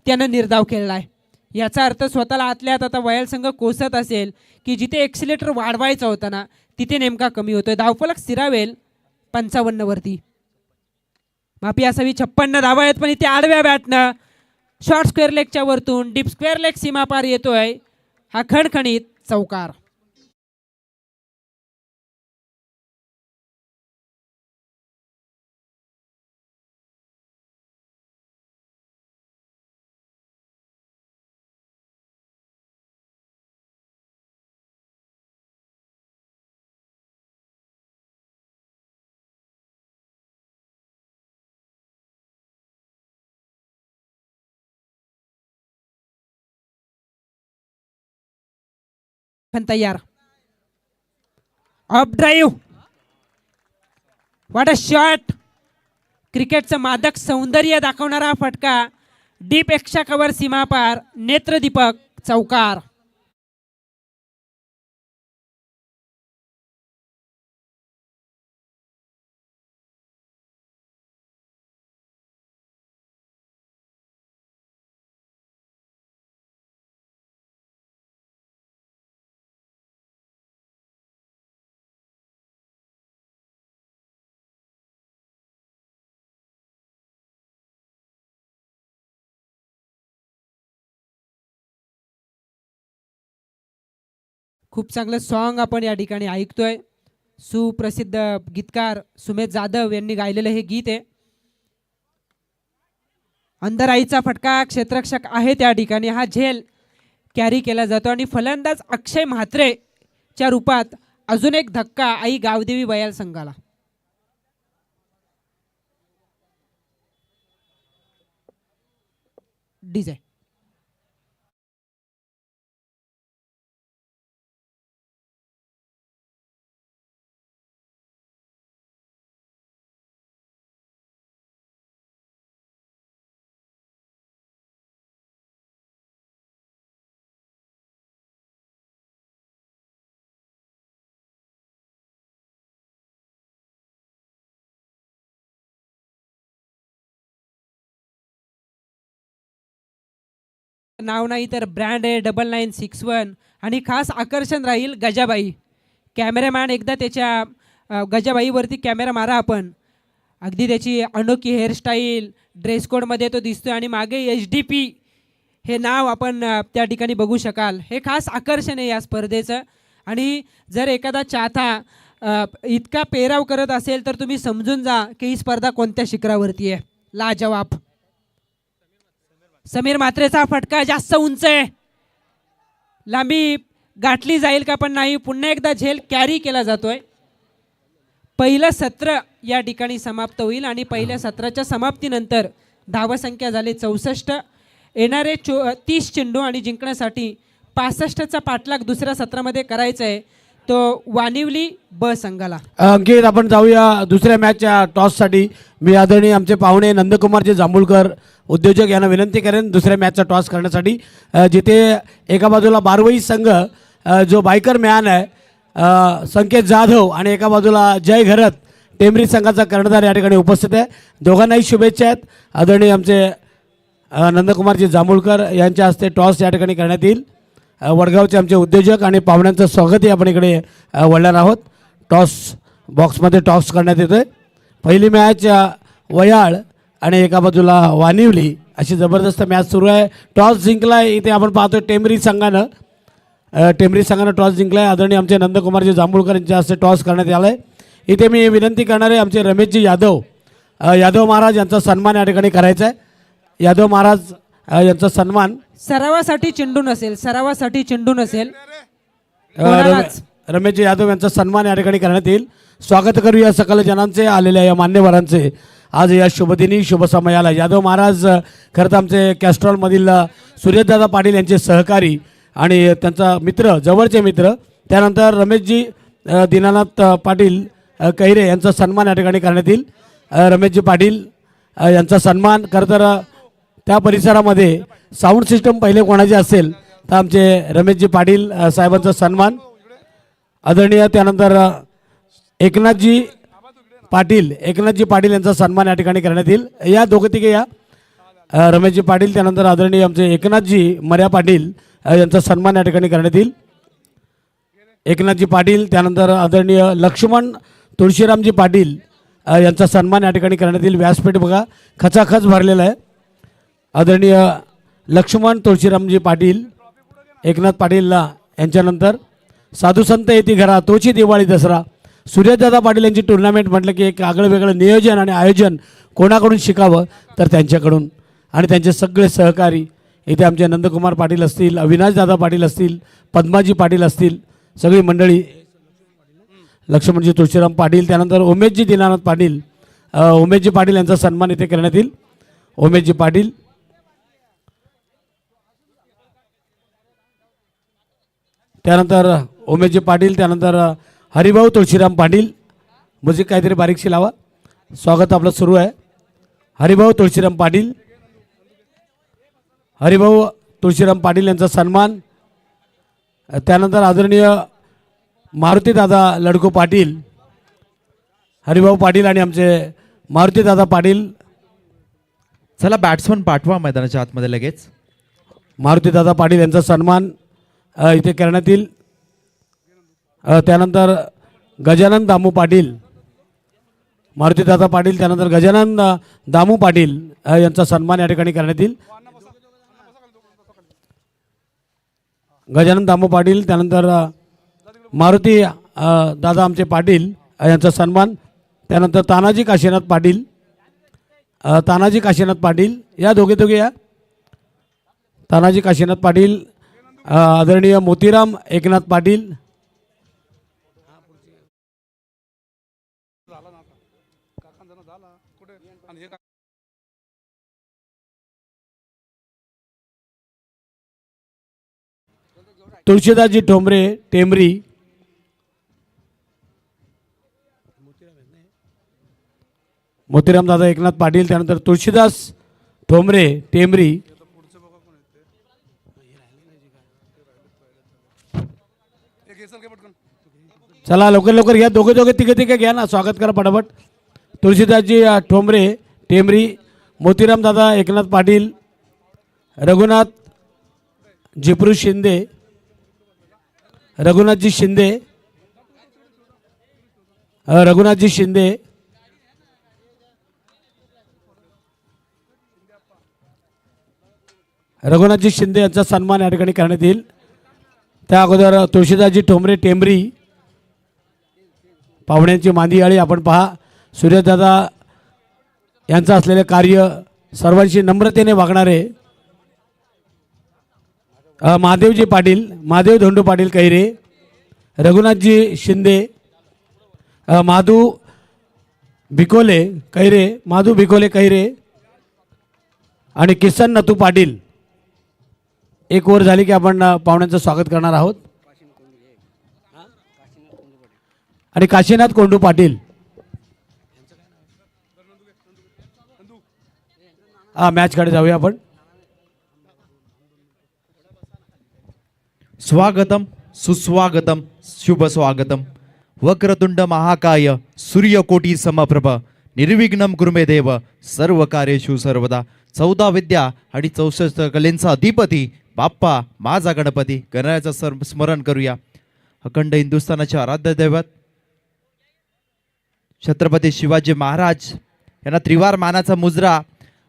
त्यानं निर्धाव खेळलाय. याचा अर्थ स्वतःला आतल्यात आता वयल संघ कोसत असेल की जिथे एक्सिलेटर वाढवायचा होता ना, तिथे नेमका कमी होतोय. धावफलक स्थिरावेल 55 वरती. माफी असावी, 56 धावा आहेत, पण इथे आडव्या बॅटनं शॉर्ट स्क्वेअर लेगच्या वरतून डीप स्क्वेअर लेग सीमापार येतोय हा खणखणीत चौकार. पण तयार. Up drive. What a shot. क्रिकेटचं मादक सौंदर्य दाखवणारा हा फटका. डीप एक्स्ट्रा कव्हर सीमापार नेत्रदीपक चौकार. खूप चांगलं सॉन्ग आपण या ठिकाणी ऐकतोय. सुप्रसिद्ध गीतकार सुमेध जाधव यांनी गायलेलं हे गीत आहे. अंधराईचा फटका क्षेत्ररक्षक आहे त्या ठिकाणी हा झेल कॅरी केला जातो आणि फलंदाज अक्षय म्हात्रेच्या रूपात अजून एक धक्का आई गावदेवी बयाल संघाला. डीजे नाव नाही तर ब्रँड आहे 9961 आणि खास आकर्षण राहील गजाबाई. कॅमेरामॅन एकदा त्याच्या गजाबाईवरती कॅमेरा मारा आपण. अगदी त्याची अनोखी हेअरस्टाईल ड्रेस कोडमध्ये तो दिसतोय आणि मागे HDP हे नाव आपण त्या ठिकाणी बघू शकाल. हे खास आकर्षण आहे या स्पर्धेचं. आणि जर एखादा चाहता इतका पेराव करत असेल तर तुम्ही समजून जा की ही स्पर्धा कोणत्या शिखरावरती आहे. लाजवाब समीर म्हात्रेचा फटका जास्त उंच आहे. लांबी गाठली जाईल का पण नाही. पुन्हा एकदा झेल कॅरी केला जातोय. पहिलं सत्र या ठिकाणी समाप्त होईल आणि पहिल्या सत्राच्या समाप्तीनंतर धावसंख्या झाली 64. येणारे 30 चेंडू आणि जिंकण्यासाठी 65चा पाठलाग दुसऱ्या सत्रामध्ये करायचा आहे तो वानिवली ब संघाला. अंकित आपण जाऊया दुसऱ्या मॅचच्या टॉससाठी. मी आदरणीय आमचे पाहुणे नंदकुमारजी जांभूळकर उद्योजक यांना विनंती करेन दुसऱ्या मॅचचा टॉस करण्यासाठी. जिथे एका बाजूला बारवई संघ जो बायकर मॅन आहे संकेत जाधव आणि एका बाजूला जय घरत टेंबरी संघाचा कर्णधार या ठिकाणी उपस्थित आहे. दोघांनाही शुभेच्छा आहेत. आदरणीय आमचे नंदकुमारजी जांभूळकर यांच्या हस्ते टॉस या ठिकाणी करण्यात येईल. वडगावचे आमचे उद्योजक आणि पाहुण्यांचं स्वागतही आपण इकडे वळणार आहोत. टॉस बॉक्समध्ये टॉस करण्यात येतो आहे. पहिली मॅच वयाळ आणि एका बाजूला वानिवली अशी जबरदस्त मॅच सुरू आहे. टॉस जिंकला आहे इथे आपण पाहतो टेंबरी संघानं. टेंबरी संघानं टॉस जिंकला आहे. आदरणीय आमचे नंदकुमारजी जांभूळकर यांच्या हस्ते टॉस करण्यात आला आहे. इथे मी विनंती करणार आहे आमचे रमेशजी यादव महाराज यांचा सन्मान या ठिकाणी करायचा आहे. यादव महाराज यांचा सन्मान सरावासाठी चेंडू नसेल. सरावासाठी चेंडू नसेल. रमेशजी यादव यांचा सन्मान या ठिकाणी करण्यात येईल. स्वागत करूया सकल जनांचे आलेल्या या मान्यवरांचे आज या शुभदिनी शुभ समयाला. यादव महाराज खरं तर आमचे कॅस्ट्रॉलमधील सुरेशदादा पाटील यांचे सहकारी आणि त्यांचा मित्र जवळचे मित्र. त्यानंतर रमेशजी दीनानाथ पाटील कैरे यांचा सन्मान या ठिकाणी करण्यात येईल. रमेशजी पाटील यांचा सन्मान खरं तर त्या परिसरामध्ये साऊंड सिस्टम पहिले कोणाचे असेल तर आमचे रमेशजी पाटील साहेबांचा सन्मान आदरणीय. त्यानंतर एकनाथजी पाटील यांचा सन्मान या ठिकाणी करण्यात येईल. या दोघं तिघे या रमेशजी पाटील त्यानंतर आदरणीय आमचे एकनाथजी मर्या पाटील यांचा सन्मान या ठिकाणी करण्यात येईल. एकनाथजी पाटील त्यानंतर आदरणीय लक्ष्मण तुळशीरामजी पाटील यांचा सन्मान या ठिकाणी करण्यात येईल. व्यासपीठ बघा खचाखच भरलेला आहे. आदरणीय लक्ष्मण तुळशीरामजी पाटील एकनाथ पाटीलला यांच्यानंतर साधू संत येती घरा तोची दिवाळी दसरा सूर्यदादा पाटील यांची टुर्नामेंट म्हटलं की एक आगळं वेगळं नियोजन आणि आयोजन कोणाकडून शिकावं तर त्यांच्याकडून. आणि त्यांचे सगळे सहकारी इथे आमचे नंदकुमार पाटील असतील अविनाशदादा पाटील असतील पद्माजी पाटील असतील सगळी मंडळी. लक्ष्मणजी तुळशीराम पाटील त्यानंतर उमेशजी दीनानाथ पाटील उमेशजी पाटील यांचा सन्मान इथे करण्यात येईल. उमेशजी पाटील त्यानंतर उमेशजी पाटील त्यानंतर हरिभाऊ तुळशीराम पाटील. म्युझिक काहीतरी बारीकशी लावा. स्वागत आपलं सुरू आहे. हरिभाऊ तुळशीराम पाटील यांचा सन्मान. त्यानंतर आदरणीय मारुतीदादा लडको पाटील हरिभाऊ पाटील आणि आमचे मारुतीदादा पाटील. चला बॅट्समन पाठवा मैदानाच्या आतमध्ये लगेच. मारुतीदादा पाटील यांचा सन्मान इथे करण्यात येईल. त्यानंतर गजानन दामू पाटील मारुतीदादा पाटील त्यानंतर गजानन दामू पाटील यांचा सन्मान या ठिकाणी करण्यात येईल. गजानन दामू पाटील त्यानंतर मारुती दादा आमचे पाटील यांचा सन्मान. त्यानंतर तानाजी काशीनाथ पाटील, तानाजी काशीनाथ पाटील या दोघे या. तानाजी काशीनाथ पाटील, आदरणीय मोतीराम एकनाथ पाटील, तुळशीदासजी ठोंबरे टेंबरी, मोतीराम दादा एकनाथ पाटील, त्यानंतर तुळशीदास ठोंबरे टेंबरी, चला लवकर लवकर घ्या, दोघे तिघे घ्या ना, स्वागत करा पटापट. तुळशीदासजी ठोंबरे टेंबरी, मोतीराम दादा एकनाथ पाटील, रघुनाथ जिपरू शिंदे, रघुनाथजी शिंदे, रघुनाथजी शिंदे, रघुनाथजी शिंदे यांचा सन्मान या ठिकाणी करण्यात येईल. त्या अगोदर तुळशीदासजी ठोंबरे टेंबरी पाहुण्यांची मांदियाळी आपण पहा. सूर्यदादा यांचं असलेले कार्य सर्वांशी नम्रतेने वागणारे महादेवजी पाटील, महादेव धोंडू पाटील कैरे, रघुनाथजी शिंदे, माधू भिकोले कैरे, माधू भिकोले कैरे आणि किसन नथू पाटील. एक ओव्हर झाली की आपण पाहुण्यांचं स्वागत करणार आहोत. आणि काशीनाथ कोंडू पाटील, मॅचकडे जाऊया आपण. स्वागतम सुस्वागतम शुभ स्वागतम. वक्रतुंड महाकाय सूर्यकोटी समप्रभ निर्विघ्नम कुर्मे देव सर्व कार्येषु सर्वदा. 14 विद्या आणि 64 कलेंचा अधिपती बाप्पा माझा गणपती गणरायाचं स्मरण करूया. अखंड हिंदुस्थानाचे आराध्य दैवत छत्रपती शिवाजी महाराज यांना त्रिवार मानाचा मुजरा.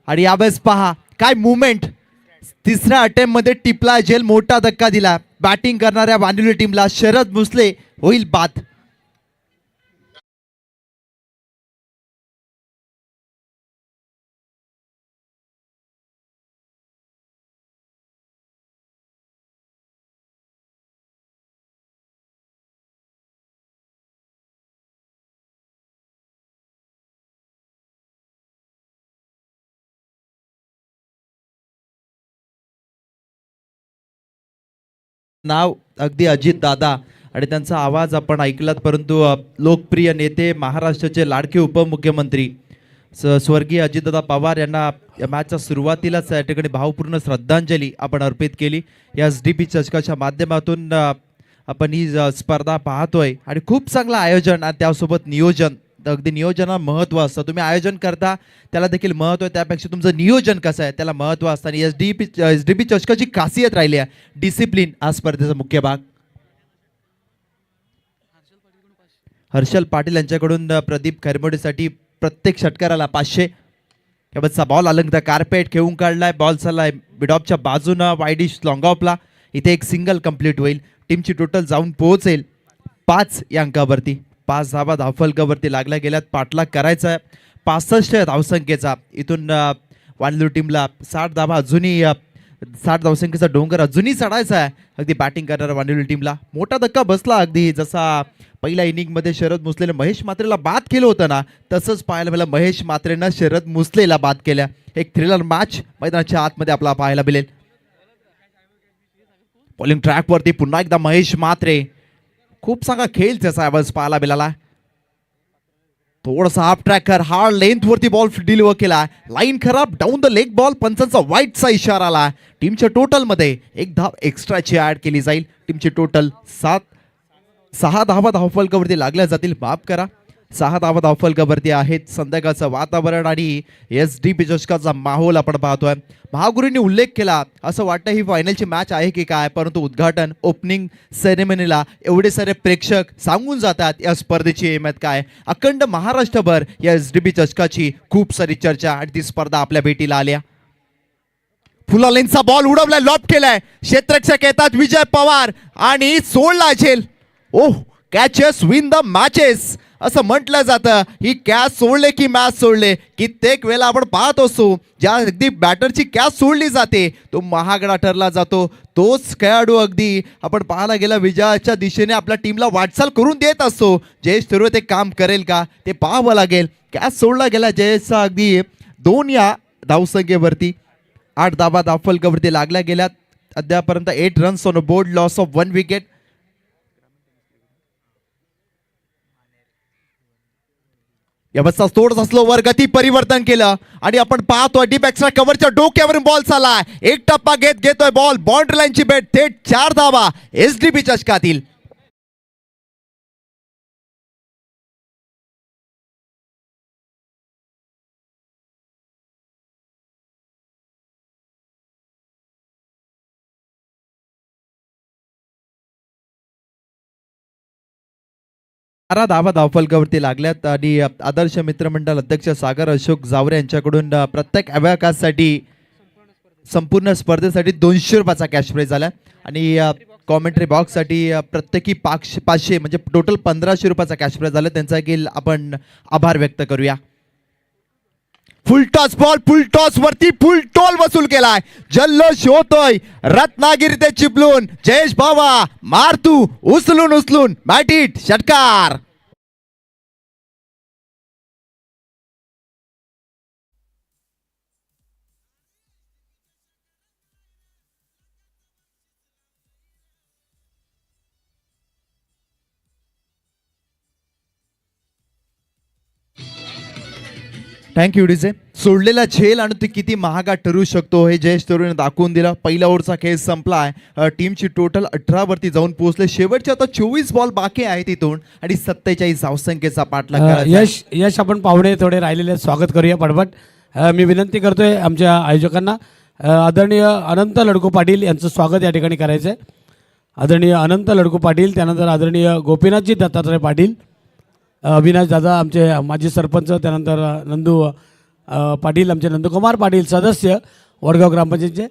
आणि यावेळेस पहा काय मुवमेंट, तिसऱ्या अटेम्प्ट मध्ये टिपला झेल, मोठा धक्का दिला बॅटिंग करणाऱ्या वांदिवली टीमला. शरद भोसले होईल बाद. नाव अगदी अजित दादा आणि त्यांचा आवाज आपण ऐकलात, परंतु लोकप्रिय नेते, महाराष्ट्राचे लाडके उपमुख्यमंत्री स्वर्गीय अजितदादा पवार यांना या मॅचच्या सुरुवातीलाच या ठिकाणी भावपूर्ण श्रद्धांजली आपण अर्पित केली. या SDP चषकाच्या माध्यमातून आपण ही स्पर्धा पाहतोय आणि खूप चांगलं आयोजन आणि त्यासोबत नियोजन. अगदी नियोजनाला महत्त्व असतं. तुम्ही आयोजन करता त्याला देखील महत्त्व आहे, त्यापेक्षा तुमचं नियोजन कसं आहे त्याला महत्त्व असतं. आणि SDP चषकाची खासियत राहिली आहे डिसिप्लिन हा स्पर्धेचा मुख्य भाग. हर्षल पाटील यांच्याकडून प्रदीप खैरमोडेसाठी प्रत्येक षटकाराला 500. याबतचा बॉल अलंग कार्पेट खेळून काढलाय. बॉल चाललाय बिडॉपच्या बाजूनं वाईडिश लॉंग ऑफला. इथे एक सिंगल कंप्लीट होईल. टीमची टोटल जाऊन पोहोचेल 5 या अंकावरती. 5 धावा धावफलकावरती लागल्या गेल्यात. पाठलाग करायचा आहे 65 धावसंख्येचा. इथून वांदिवली टीमला 60 धावा अजूनही 60 धावसंख्येचा डोंगर अजूनही चढायचा आहे. अगदी बॅटिंग करणाऱ्या वांदिवली टीमला मोठा धक्का बसला. अगदी जसा पहिल्या इनिंगमध्ये शरद मुसलेने महेश मात्रेला बाद केलं होतं ना, तसंच पाहायला मिळालं महेश मात्रेनं शरद मुसलेला बाद केल्या. एक थ्रिलर मॅच मैदानाच्या आतमध्ये आपल्याला पाहायला मिळेल. बॉलिंग ट्रॅकवरती पुन्हा एकदा महेश मात्रे. खूप चांगला खेळ त्याचा आवाज पाहायला मिळाला. थोडासा हाफ ट्रॅकर हार्ड लेंथ वरती बॉल डिलिव्हर केला. लाईन खराब डाऊन द लेग बॉल. पंचांचा वाईटचा इशारा आला. टीमच्या टोटल मध्ये एक धाव एक्स्ट्राची ऍड केली जाईल. टीमची टोटल 6 धावा धावफलकावरती लागल्या जातील. माफ करा 6 धावा धावफलकावरती आहेत. संध्याकाळचं वातावरण आणि SDP चषकाचा माहोल आपण पाहतोय. महागुरूंनी उल्लेख केला असं वाटतं ही फायनलची मॅच आहे की काय, परंतु उद्घाटन ओपनिंग सेरेमनीला एवढे सारे प्रेक्षक सांगून जातात या स्पर्धेची अहमियत काय. अखंड महाराष्ट्रभर या SDP चषकाची खूप सारी चर्चा आणि ती स्पर्धा आपल्या भेटीला आल्या. फुला लेनचा बॉल उडवलाय, लॉप केलाय. क्षेत्ररक्षक येतात विजय पवार आणि सोडला झेल. ओह कॅचेस विन द मॅचेस असं म्हटलं जातं. ही कॅच सोडले की मॅच सोडले. कित्येक वेळा आपण पाहत असतो ज्या अगदी बॅटरची कॅच सोडली जाते तो महागडा ठरला जातो. तोच खेळाडू अगदी आपण पाहायला गेला विजयाच्या दिशेने आपल्या टीमला वाटचाल करून देत असतो. जयेश थोरवे ते काम करेल का ते पाहावं लागेल. कॅच सोडला गेला जयेशचा अगदी 2 या धावसंख्येवरती. 8 धावा धावफलकावरती लागल्या गेल्यात. अद्यापर्यंत 8 runs on board, loss of 1 wicket. यावरचा थोडासा स्लोवर गती परिवर्तन केलं आणि आपण पाहतोय डीप एक्स्ट्रा कव्हरच्या डोक्यावरून बॉल चाललाय. एक टप्पा घेतोय बॉल. बाउंड्री लाईनची बेट थेट 4 धावा एसडीपी चषकातील. धावा धावफलकावरती लागल्यात आणि आदर्श मित्रमंडळ अध्यक्ष सागर अशोक जावरे यांच्याकडून प्रत्येक अभ्याकासाठी संपूर्ण स्पर्धेसाठी 200 रुपयाचा कॅश प्राइज झाला आणि कॉमेंट्री बॉक्ससाठी प्रत्येकी 500 म्हणजे टोटल 1500 रुपयाचा कॅश प्राइज झाला. त्यांचा देखील आपण आभार व्यक्त करूया. फुल टॉस बॉल, फुल टॉस वरती फुल टोल वसूल केलाय. जल्लोष होतोय रत्नागिरी ते चिपळूण. जयेश बाबा मारतू उचलून मॅटिट षटकार. Thank you DJ. सोडलेला झेल आणि ते किती महागा ठरू शकतो हे जयेश तरुणने दाखवून दिलं. पहिल्या ओव्हरचा खेळ संपलाय. टीमची टोटल 18 वरती जाऊन पोहोचले. शेवटचे आता 24 बॉल बाकी आहे तिथून आणि 47 धावसंख्येचा पाठलाग करायचा आहे. यश आपण पाहुणे थोडे राहिलेले स्वागत करूया पटपट. मी विनंती करतोय आमच्या आयोजकांना आदरणीय अनंत लडको पाटील यांचं स्वागत या ठिकाणी करायचं आहे. आदरणीय अनंत लडको पाटील, त्यानंतर आदरणीय गोपीनाथजी दत्तात्रय पाटील, अविनाश दादा आमचे माजी सरपंच, त्यानंतर नंदू पाटील आमचे नंदकुमार पाटील सदस्य वडगाव ग्रामपंचायतचे.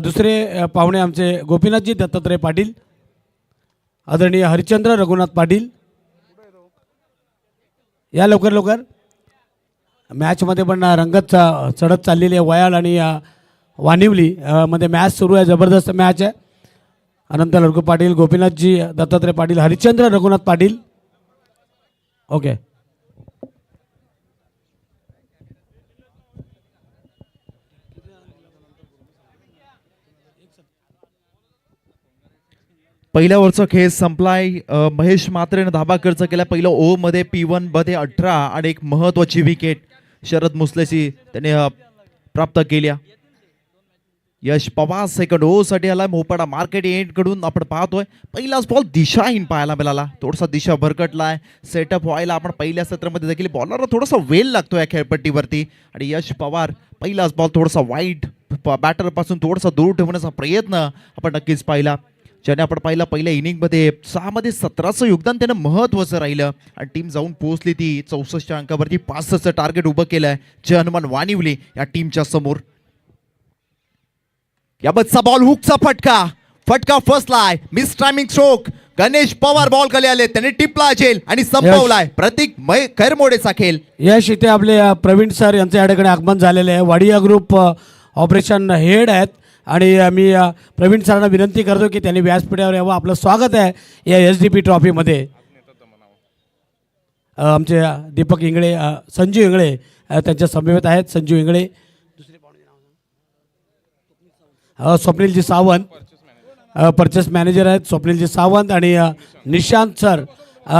दुसरे पाहुणे आमचे गोपीनाथजी दत्तात्रय पाटील, आदरणीय हरिश्चंद्र रघुनाथ पाटील. या लवकर मॅचमध्ये पण रंगत चढत चाललेली आहे. वयाळ आणि वानिवली मध्ये मॅच सुरू आहे. जबरदस्त मॅच आहे. अनंत लडको पाटील, गोपीनाथजी दत्तात्रय पाटील, हरिश्चंद्र रघुनाथ पाटील. ओके. पहिल्या ओव्हरचा खेळ संपलाय. महेश म्हात्रेने धाबा खर्च केला. पहिल्या ओव्हरमध्ये P1 मध्ये 18 आणि एक महत्वाची विकेट शरद मुसलेची त्याने प्राप्त केल्या. यश पवार सेकंड ओव्हरसाठी आला. मोपाडा मार्केट एंड कडून आपण पाहतोय पहिलाच बॉल दिशाहीन पाहायला मिळाला. थोडासा दिशा भरकटलाय. सेटअप व्हायला आपण पहिल्या सत्रामध्ये देखील बॉलरला थोडासा वेळ लागतो या खेळपट्टीवरती आणि यश पवार पहिलाच बॉल थोडासा वाईट बॅटर पासून थोडासा दूर ठेवण्याचा प्रयत्न आपण नक्कीच पाहिला. ज्याने आपण पाहिलं पहिल्या इनिंगमध्ये 6 मध्ये 17चं योगदान त्यानं महत्वाचं राहिलं आणि टीम जाऊन पोहोचली ती 64 अंकावरती. 65चं टार्गेट उभं केलंय जय हनुमान वानिवली या टीमच्या समोर. याबतचा बॉल हुकचा फटका फसलाय. Mistiming stroke. Ganesh Pawar ball खाली आले. त्याने टिपला झेल आणि संपवलाय. प्रतीक खैरमोडेचा खेळ. यश इथे आपले प्रवीण सर यांचं या ठिकाणी आगमन झालेलं आहे. वाडिया ग्रुप ऑपरेशन हेड आहेत आणि मी प्रवीण सरांना विनंती करतो की त्यांनी व्यासपीठावर यावं. आपलं स्वागत आहे या SDP ट्रॉफीमध्ये. आमचे दीपक इंगळे, संजू इंगळे त्यांच्या समवेत आहेत. संजू इंगळे, स्वप्नीलजी सावंत परचेस मॅनेजर आहेत. स्वप्नीलजी सावंत आणि निशांत सर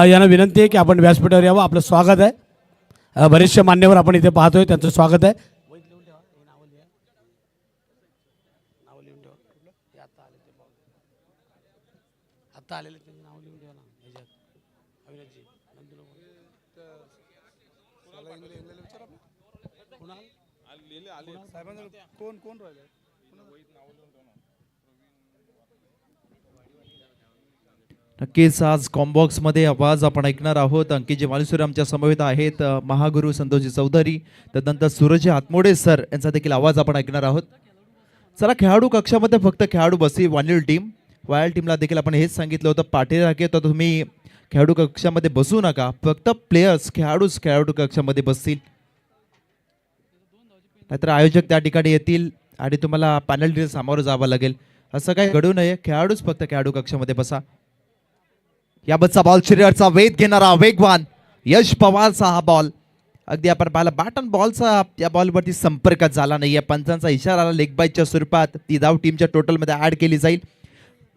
यांना विनंती आहे की आपण व्यासपीठावर यावं. आपलं स्वागत आहे. बरेचसे मान्यवर आपण इथे पाहतोय, त्यांचं स्वागत आहे. नक्कीच आज कॉम्बॉक्स मध्ये आवाज आपण ऐकणार आहोत. अंकितजी मालुसरे आमच्या समवेत आहेत. महागुरु संतोषजी चौधरी, त्यानंतर सूरज हातमोडे सर यांचा देखील आवाज आपण ऐकणार आहोत. चला, खेळाडू कक्षामध्ये फक्त खेळाडू बसली वानिल टीम. वायल टीमला देखील आपण हेच सांगितलं होतं, पाठीराखे तर तुम्ही खेळाडू कक्षामध्ये बसू नका, फक्त प्लेयर्स खेळाडू कक्षामध्ये बसतील, नाहीतर आयोजक त्या ठिकाणी येतील आणि तुम्हाला पॅनल्टीला सामोरं जावं लागेल. असं काही घडू नये, खेळाडूच फक्त खेळाडू कक्षामध्ये बसा. याबतचा बॉल शरीराचा वेध घेणारा वेगवान यश पवारचा हा बॉल अगदी आपण पाहिला बॅट अँड बॉलचा या बॉलवरती संपर्क झाला नाहीये. पंचांचा इशारा आला लेग बाईटच्या स्वरूपात. ती धाव टीमच्या टोटलमध्ये ऍड केली जाईल.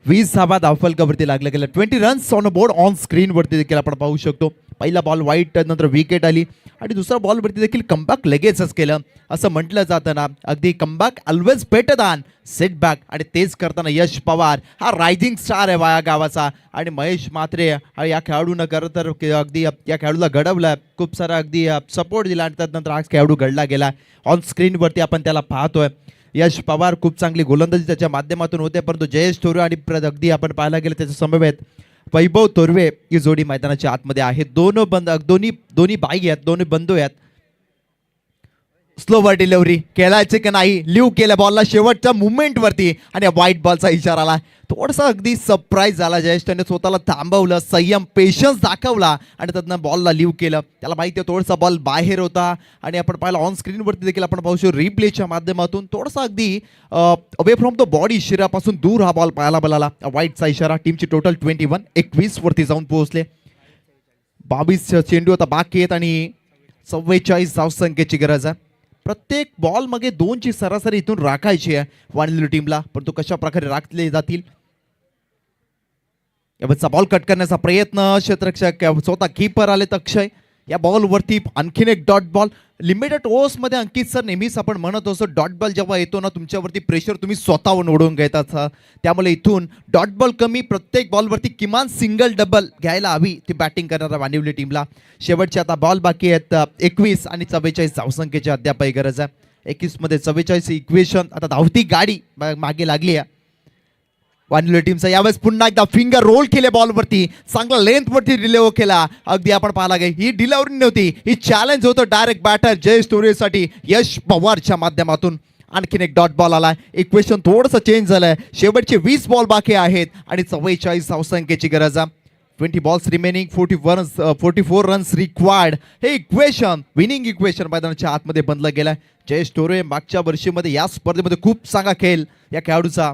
20 धावा धावफलकावरती लागल्या गेल्या. 20 runs on board on screen वरती देखील आपण पाहू शकतो. पहिला बॉल वाईट, नंतर विकेट आली आणि दुसरा बॉलवरती देखील कमबॅक लगेचच केलं. असं म्हटलं जातं ना, अगदी comeback always better than setback. आणि तेच करताना यश पवार हा रायझिंग स्टार आहे वाया गावाचा. आणि महेश म्हात्रे या खेळाडूनं खरं तर अगदी या खेळाडूला घडवलं, खूप सारा अगदी सपोर्ट दिला आणि त्यानंतर हा खेळाडू घडला गेला. ऑन स्क्रीनवरती आपण त्याला पाहतोय. यश पवार खूप चांगली गोलंदाजी त्याच्या माध्यमातून होते, परंतु जयेश थोरवे आणि अगदी आपण पाहायला गेलं त्याच्या समवेत वैभव तोरवे ही जोडी मैदानाच्या आतमध्ये आहे. दोन्ही बाई आहेत, दोन्ही बंधू आहेत. स्लोवर डिलिव्हरी खेळायचे की नाही, लिव्ह केल्या बॉलला शेवटच्या मुवमेंट वरती आणि व्हाईट बॉलचा इशारा आला. थोडासा अगदी सरप्राईज झाला. जयेश त्याने स्वतःला थांबवलं, संयम पेशन्स दाखवला आणि त्यातनं बॉलला लिव्ह केलं. त्याला माहिती आहे थोडासा बॉल बाहेर होता आणि आपण पाहिलं ऑन स्क्रीनवरती देखील आपण पाहू शकतो रिप्लेच्या माध्यमातून थोडासा अगदी अवे फ्रॉम द बॉडी, शरीरापासून दूर हा बॉल पाहायला मिळाला. व्हाईटचा इशारा. टीमची टोटल 21 वरती जाऊन पोहोचले. 22 चेंडू आता बाकी आहेत आणि 44 धावसंख्येची गरज आहे. प्रत्येक बॉल मागे 2ची सरासरी इथून राखायची आहे वानली टीमला, परंतु कशा प्रकारे राखले जातील. यावरचा बॉल कट करण्याचा प्रयत्न, क्षेत्ररक्षक स्वतः कीपर आले अक्षय. या बॉलवरती आणखीन एक डॉट बॉल. लिमिटेड ओव्हर्समध्ये अंकित सर नेहमीच आपण म्हणत असतो डॉट बॉल जेव्हा येतो ना, तुमच्यावरती प्रेशर तुम्ही स्वतःहून ओढून घेतात. त्यामुळे इथून डॉट बॉल कमी, प्रत्येक बॉलवरती किमान सिंगल डबल घ्यायला हवी ती बॅटिंग करणाऱ्या वानिवली टीमला. शेवटचे आता बॉल बाकी आहेत 21 आणि 44 धावसंख्येची अद्यापही गरज आहे. 21 मध्ये 44 इक्वेशन. आता धावती गाडी मागे लागली आहे वानवली टीमचा. यावेळेस पुन्हा एकदा फिंगर रोल केले बॉलवरती, चांगला लेंथ वरती डिलिव्हर केला. अगदी आपण पाहायला गेली ही डिलिव्हरी नव्हती, ही चॅलेंज होतं डायरेक्ट बॅटर जयेश तोरेसाठी यश पवारच्या माध्यमातून. आणखीन एक डॉट बॉल आलाय. इक्वेशन थोडंसं चेंज झालंय. शेवटचे 20 बॉल बाकी आहेत आणि 44 धावसंख्येची गरज आहे. 20 बॉल्स रिमेनिंग, 44 रन्स रिक्वायर्ड. हे इक्वेशन विनिंग इक्वेशन मैदानाच्या आतमध्ये बनलं गेलंय. जयेश तोरे मागच्या वर्षीमध्ये या स्पर्धेमध्ये खूप चांगला खेळ या खेळाडूचा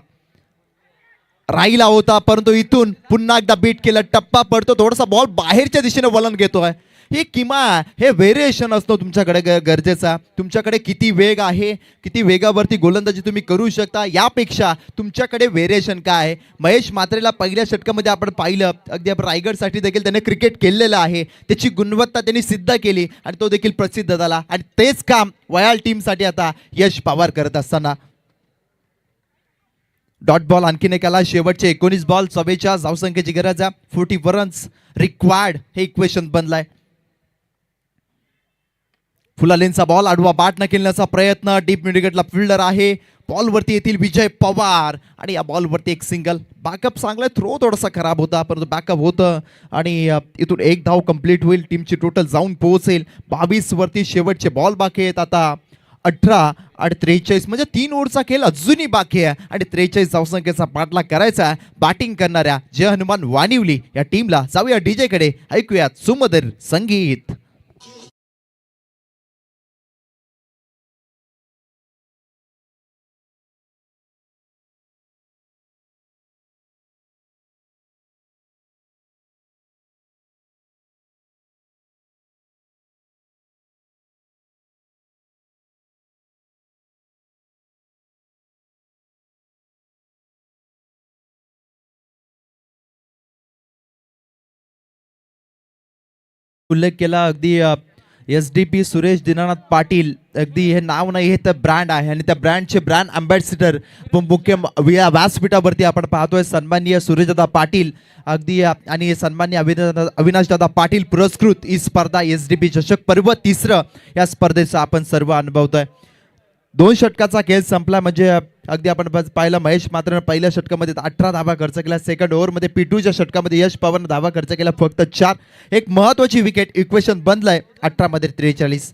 राहिला होता, परंतु इथून पुन्हा एकदा बीट केलं. टप्पा पडतो, थोडासा बॉल बाहेरच्या दिशेने वळण घेतोय. हे किमान हे व्हेरिएशन असतो तुमच्याकडे गरजेचा. तुमच्याकडे किती वेग आहे, किती वेगावरती गोलंदाजी तुम्ही करू शकता, यापेक्षा तुमच्याकडे व्हेरिएशन काय आहे. महेश म्हात्रेला पहिल्या षटकामध्ये आपण पाहिलं, अगदी आपण रायगडसाठी देखील त्याने क्रिकेट केलेलं आहे. त्याची गुणवत्ता त्यांनी सिद्ध केली आणि तो देखील प्रसिद्ध झाला. आणि तेच काम वयाल टीमसाठी आता यश पवार करत असताना. डॉट बॉल आणखीन एक आला. शेवटचे 19 बॉल 44 धावसंख्येची गरज आहे. 44 रन्स रिक्वायर्ड हे इक्वेशन बनलाय. फुलालेनचा बॉल आडवा बाट न खेळण्याचा प्रयत्न. डीप मिडविकेटला फिल्डर आहे. बॉलवरती येतील विजय पवार आणि या बॉलवरती एक सिंगल. बॅकअप चांगला, थ्रो थोडासा खराब होता परंतु बॅकअप होतं आणि इथून एक धाव कंप्लीट होईल. टीमची टोटल जाऊन पोहोचेल 22 वरती. शेवटचे बॉल बाकी आहेत आता 18 आणि 43, म्हणजे 3 ओव्हरचा खेळ अजूनही बाकी आहे आणि 43 धावसंख्येचा पाठलाग करायचा बॅटिंग करणाऱ्या जय हनुमान वानिवली या टीमला. जाऊया डीजे कडे, ऐकूयात सुमधुर संगीत. उल्लेख केला अगदी SDP सुरेश दीनानाथ पाटील, अगदी हे नाव नाही, हे तर ब्रँड आहे आणि त्या ब्रँडचे ब्रँड अँबॅसिडर मुख्य व्यासपीठावरती आपण पाहतोय सन्माननीय सुरेशदादा पाटील अगदी आणि सन्माननीय अविनाशदादा पाटील पुरस्कृत ही स्पर्धा SDP चषक पर्व 3 या स्पर्धेचा आपण सर्व अनुभवतोय. 2 षटकाचा खेळ संपला म्हणजे अगदी आपण पाहिलं महेश म्हात्रेनं पहिल्या षटकामध्ये 18 धावा खर्च केला. सेकंड ओव्हरमध्ये P2च्या षटकामध्ये यश पवारनं धावा खर्च केला फक्त 4. एक महत्वाची विकेट. इक्वेशन बनलंय 18 मध्ये 43.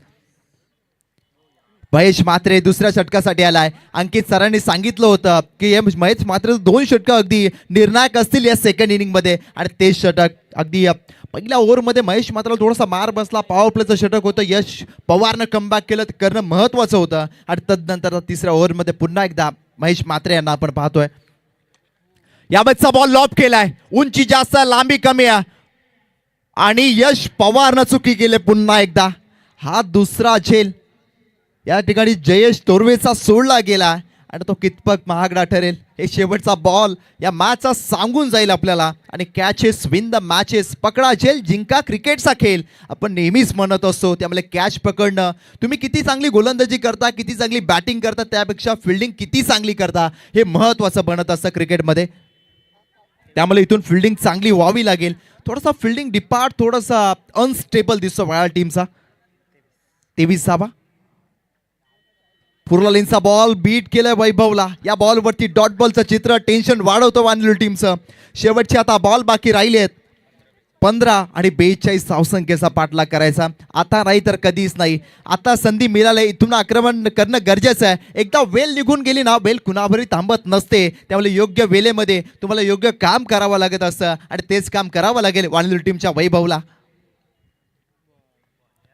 महेश म्हात्रे दुसऱ्या षटकासाठी आलाय. अंकित सरांनी सांगितलं होतं की हे महेश म्हात्रे 2 षटकं अगदी निर्णायक असतील या सेकंड इनिंग मध्ये आणि ते षटक अगदी पहिल्या ओव्हरमध्ये महेश म्हात्रेला थोडासा मार बसला. पॉवर प्लेचं षटक होतं. यश पवारनं कमबॅक केलं ते करणं महत्वाचं होतं आणि तदनंतर तिसऱ्या ओव्हरमध्ये पुन्हा एकदा महेश म्हात्रे यांना आपण पाहतोय. याबाबतचा बॉल लॉब केलाय. उंची जास्त आहे, लांबी कमी आहे आणि यश पवारनं चुकी केली पुन्हा एकदा. हा दुसरा झेल या ठिकाणी जयेश तोरवेचा सोडला गेला आणि तो कितपत महागडा ठरेल हे शेवटचा बॉल या मॅचचा सांगून जाईल आपल्याला. आणि कॅचेस विन द मॅचेस. पकडा झेल जिंका क्रिकेटचा खेळ आपण नेहमीच म्हणत असतो. त्यामुळे कॅच पकडणं, तुम्ही किती चांगली गोलंदाजी करता, किती चांगली बॅटिंग करता, त्यापेक्षा फिल्डिंग किती चांगली करता हे महत्त्वाचं बनत असतं क्रिकेटमध्ये. त्यामुळे इथून फिल्डिंग चांगली व्हावी लागेल. थोडासा फिल्डिंग डिपार्ट थोडासा अनस्टेबल दिसतो वाया टीमचा. 23 फुर्लालींचा बॉल बीट केलाय वैभवला. या बॉलवरती डॉट बॉलचं चित्र टेन्शन वाढवतं वानलू टीमचं. शेवटचे आता बॉल बाकी राहिले आहेत. 15 आणि 42 धावसंख्येचा पाठलाग करायचा. आता नाही तर कधीच नाही. आता संधी मिळाली, इथून आक्रमण करणं गरजेचं आहे. एकदा वेल निघून गेली ना, वेल कुणावरही थांबत नसते. त्यामुळे योग्य वेळेमध्ये तुम्हाला योग्य काम करावं लागत असतं आणि तेच काम करावं लागेल वानलू टीमच्या वैभवला.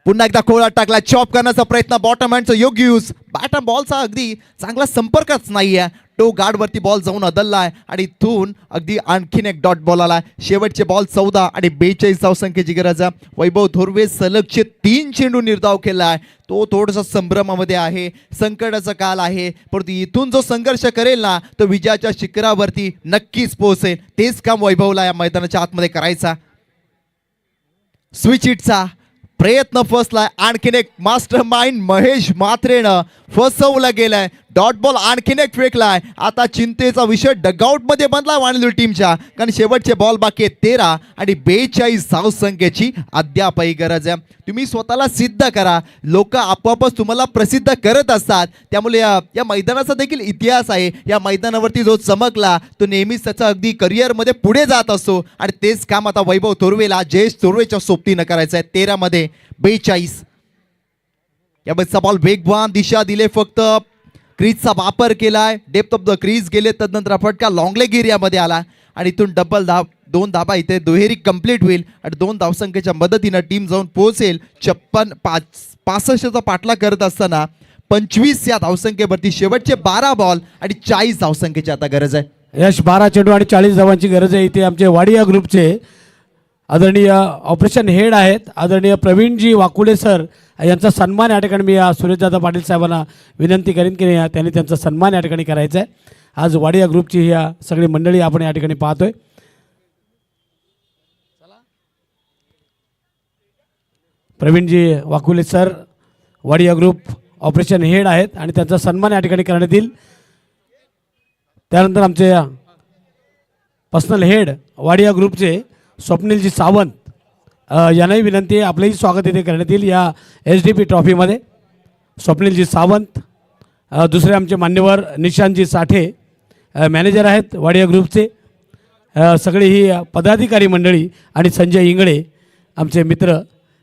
पुन्हा एकदा खोळा टाकला. चॉप करण्याचा प्रयत्न. बॉटम हँडचं योग्य यूज. बॅट आणि बॉलचा अगदी चांगला संपर्कच नाही आहे. टो गार्डवरती बॉल जाऊन अदललाय आणि इथून अगदी आणखीन एक डॉट बॉल आलाय. शेवटचे बॉल 14 आणि 42 धावसंख्येची गरज आहे. वैभव थोरवे सलगचे 3 चेंडू निर्धाव केलाय. तो थोडासा संभ्रमामध्ये आहे. संकटाचा काल आहे, परंतु इथून जो संघर्ष करेल ना तो विजयाच्या शिखरावरती नक्कीच पोहोचेल. तेच काम वैभवला या मैदानाच्या आतमध्ये करायचा. स्विच हिटचा प्रयत्न फसलाय. आणखीन एक मास्टर माइंड महेश म्हात्रेनं फसवला गेलाय. डॉट बॉल आणखीन एक फेकलाय. आता चिंतेचा विषय डगआउट मध्ये बनला वानलू टीमच्या, कारण शेवटचे बॉल बाकी आहेत 13 आणि 42 धावसंख्येची अद्यापही गरज आहे. तुम्ही स्वतःला सिद्ध करा. लोक आपोआपच तुम्हाला प्रसिद्ध करत असतात. त्यामुळे या मैदानाचा देखील इतिहास आहे. या मैदानावरती जो चमकला तो नेहमीच त्याचा अगदी करिअरमध्ये पुढे जात असतो आणि तेच काम आता वैभव थोरवेला जयेश तोरवेच्या सोबतीनं करायचं आहे. 13 मध्ये 42. याबाबतचा बॉल वेगवान दिशा दिले. फक्त क्रीजचा वापर केलाय. डेप्थ ऑफ द क्रीज गेले. तदनंतर फटका लॉंग लेग एरियामध्ये आला आणि इथून डबल धाव 2 धाबा इथे दुहेरी कंप्लीट होईल आणि 2 धावसंख्येच्या मदतीनं टीम जाऊन पोहोचेल 65चा पाठलाग करत असताना 25 या धावसंख्येवरती शेवटचे 12 बॉल आणि 40 धावसंख्येची आता गरज आहे. यश 12 चेंडू आणि 40 धावांची गरज आहे. इथे आमचे वाडिया ग्रुपचे आदरणीय ऑपरेशन हेड आहेत आदरणीय प्रवीणजी वाकुले सर यांचा सन्मान या ठिकाणी मी सुरेशदादा पाटील साहेबांना विनंती करेन की त्यांनी त्यांचा सन्मान या ठिकाणी करायचा आहे. आज वाडिया ग्रुपची ही सगळी मंडळी आपण या ठिकाणी पाहतोय. Praveenji Wakule sir Wadia group operation head आहेत आणि त्यांचा सन्मान या ठिकाणी करण्यात येईल. त्यानंतर आमचे पर्सनल हेड वाडिया ग्रुपचे स्वप्नीलजी सावंत यांनाही विनंती आहे आपलंही स्वागत इथे करण्यात येईल या SDP ट्रॉफीमध्ये. स्वप्नीलजी सावंत. दुसरे आमचे मान्यवर निशांतजी साठे मॅनेजर आहेत वाडिया ग्रुपचे. सगळी ही पदाधिकारी मंडळी आणि संजय इंगळे आमचे मित्र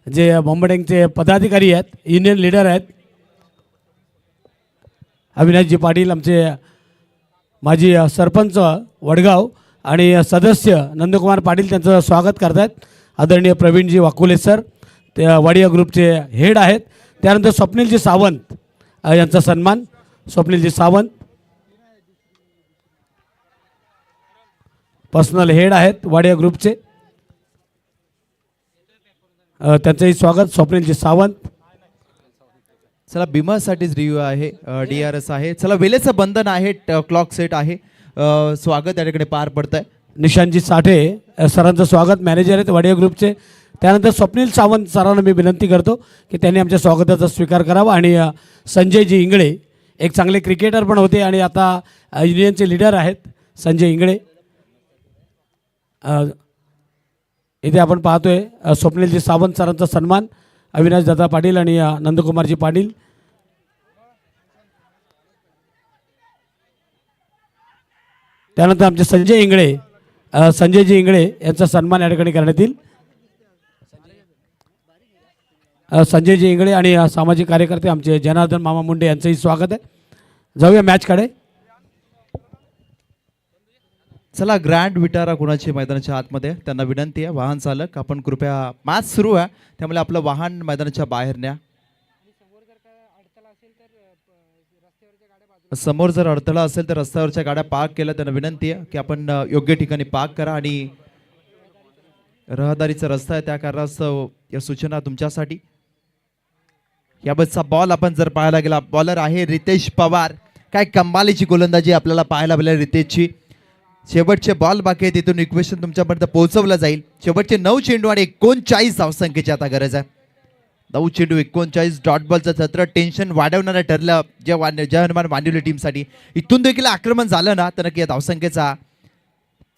जे बॉम्बडेंगचे पदाधिकारी आहेत, युनियन लीडर आहेत. अविनाशजी पाटील आमचे माजी सरपंच वडगाव आणि सदस्य नंदकुमार पाटील त्यांचं स्वागत करत आहेत. आदरणीय प्रवीणजी वाकुले सर ते वाडिया ग्रुपचे हेड आहेत. त्यानंतर स्वप्नीलजी सावंत यांचा सन्मान. स्वप्नीलजी सावंत पर्सनल हेड आहेत वाडिया ग्रुपचे. त्यांचंही स्वागत स्वप्नीलजी सावंत. चला बिमासाठीच रिव्ह्यू आहे. DRS आहे. चला वेळेचं बंधन आहे. क्लॉक सेट आहे. स्वागत या ठिकाणी पार पडत आहे. निशांतजी साठे सरांचं स्वागत मॅनेजर आहेत वाडिया ग्रुपचे. त्यानंतर स्वप्नील सावंत सरांना मी विनंती करतो की त्यांनी आमच्या स्वागताचा स्वीकार करावा. आणि संजयजी इंगळे एक चांगले क्रिकेटर पण होते आणि आता युनियनचे लीडर आहेत संजय इंगळे. इथे आपण पाहतोय स्वप्नीलजी सावंत सरांचा सन्मान. अविनाश दादा पाटील आणि नंदकुमारजी पाटील. त्यानंतर आमचे संजय इंगळे संजयजी इंगळे यांचा सन्मान या ठिकाणी करण्यात येईल. संजयजी इंगळे आणि सामाजिक कार्यकर्ते आमचे जनार्दन मामा मुंडे यांचंही स्वागत आहे। जाऊया मॅचकडे। चला ग्रँड विटारा कुणाची मैदानाच्या आतमध्ये त्यांना विनंती आहे वाहन चालक आपण कृपया मॅच सुरू आहे त्यामुळे आपलं वाहन मैदानाच्या बाहेर न्या। समोर जर अडथळा असेल तर रस्त्यावरच्या गाड्या पार्क केल्या त्यांना विनंती आहे की आपण योग्य ठिकाणी पार्क करा आणि रहदारीचा रस्ता आहे त्या कारणास्तव या सूचना तुमच्यासाठी। याबाबतचा बॉल आपण जर पाहायला गेला बॉलर आहे रितेश पवार। काय कमालीची गोलंदाजी आपल्याला पाहायला मिळेल रितेशची। शेवटचे बॉल बाकी आहे तिथून इक्वेशन तुमच्यापर्यंत पोहोचवलं जाईल। शेवटचे 9 चेंडू आणि 39 धावसंख्येची आता गरज आहे। 9 चेंडू 39 डॉट बॉलचं सत्र टेन्शन वाढवणारं ठरलं ज्या हनुमान मांडवली टीमसाठी। इथून देखील आक्रमण झालं ना तर नक्की या धावसंख्येचा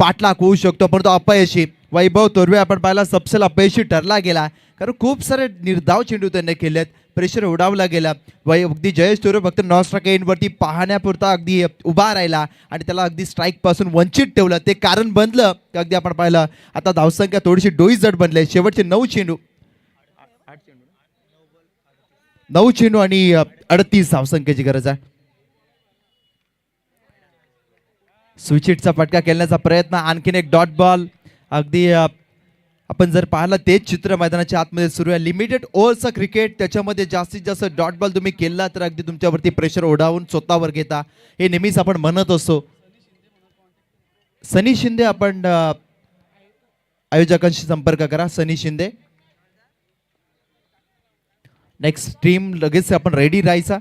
पाठलाग होऊ शकतो परंतु अपयशी वैभव तोरवे आपण पाहिला सबसेल अपयशी ठरला गेला कारण खूप सारे निर्धाव चेंडू त्यांनी केलेत प्रेशर उडावला गेला। अगदी जयेश तोरवे फक्त नॉस्ट्राक एंडवरती पाहण्यापुरता अगदी उभा राहिला आणि त्याला अगदी स्ट्राईक पासून वंचित ठेवलं ते कारण बनलं की अगदी आपण पाहिलं आता धावसंख्या थोडीशी डोई जड बनले। शेवटचे 9 चेंडू आणि 38 धावसंख्येची गरज आहे। स्विचिटचा फटका खेळण्याचा प्रयत्न आणखीन एक डॉट बॉल अगदी आपण जर पाहिलं तेच चित्र मैदानाच्या आतमध्ये सुरू आहे। लिमिटेड ओव्हरचं क्रिकेट त्याच्यामध्ये जास्तीत जास्त डॉट बॉल तुम्ही केला तर अगदी तुमच्यावरती प्रेशर ओढावून स्वतःवर घेता हे नेहमीच आपण म्हणत असतो। सनी शिंदे आपण आयोजकांशी संपर्क करा। सनी शिंदे नेक्स्ट टीम लगेच आपण रेडी राहायचा।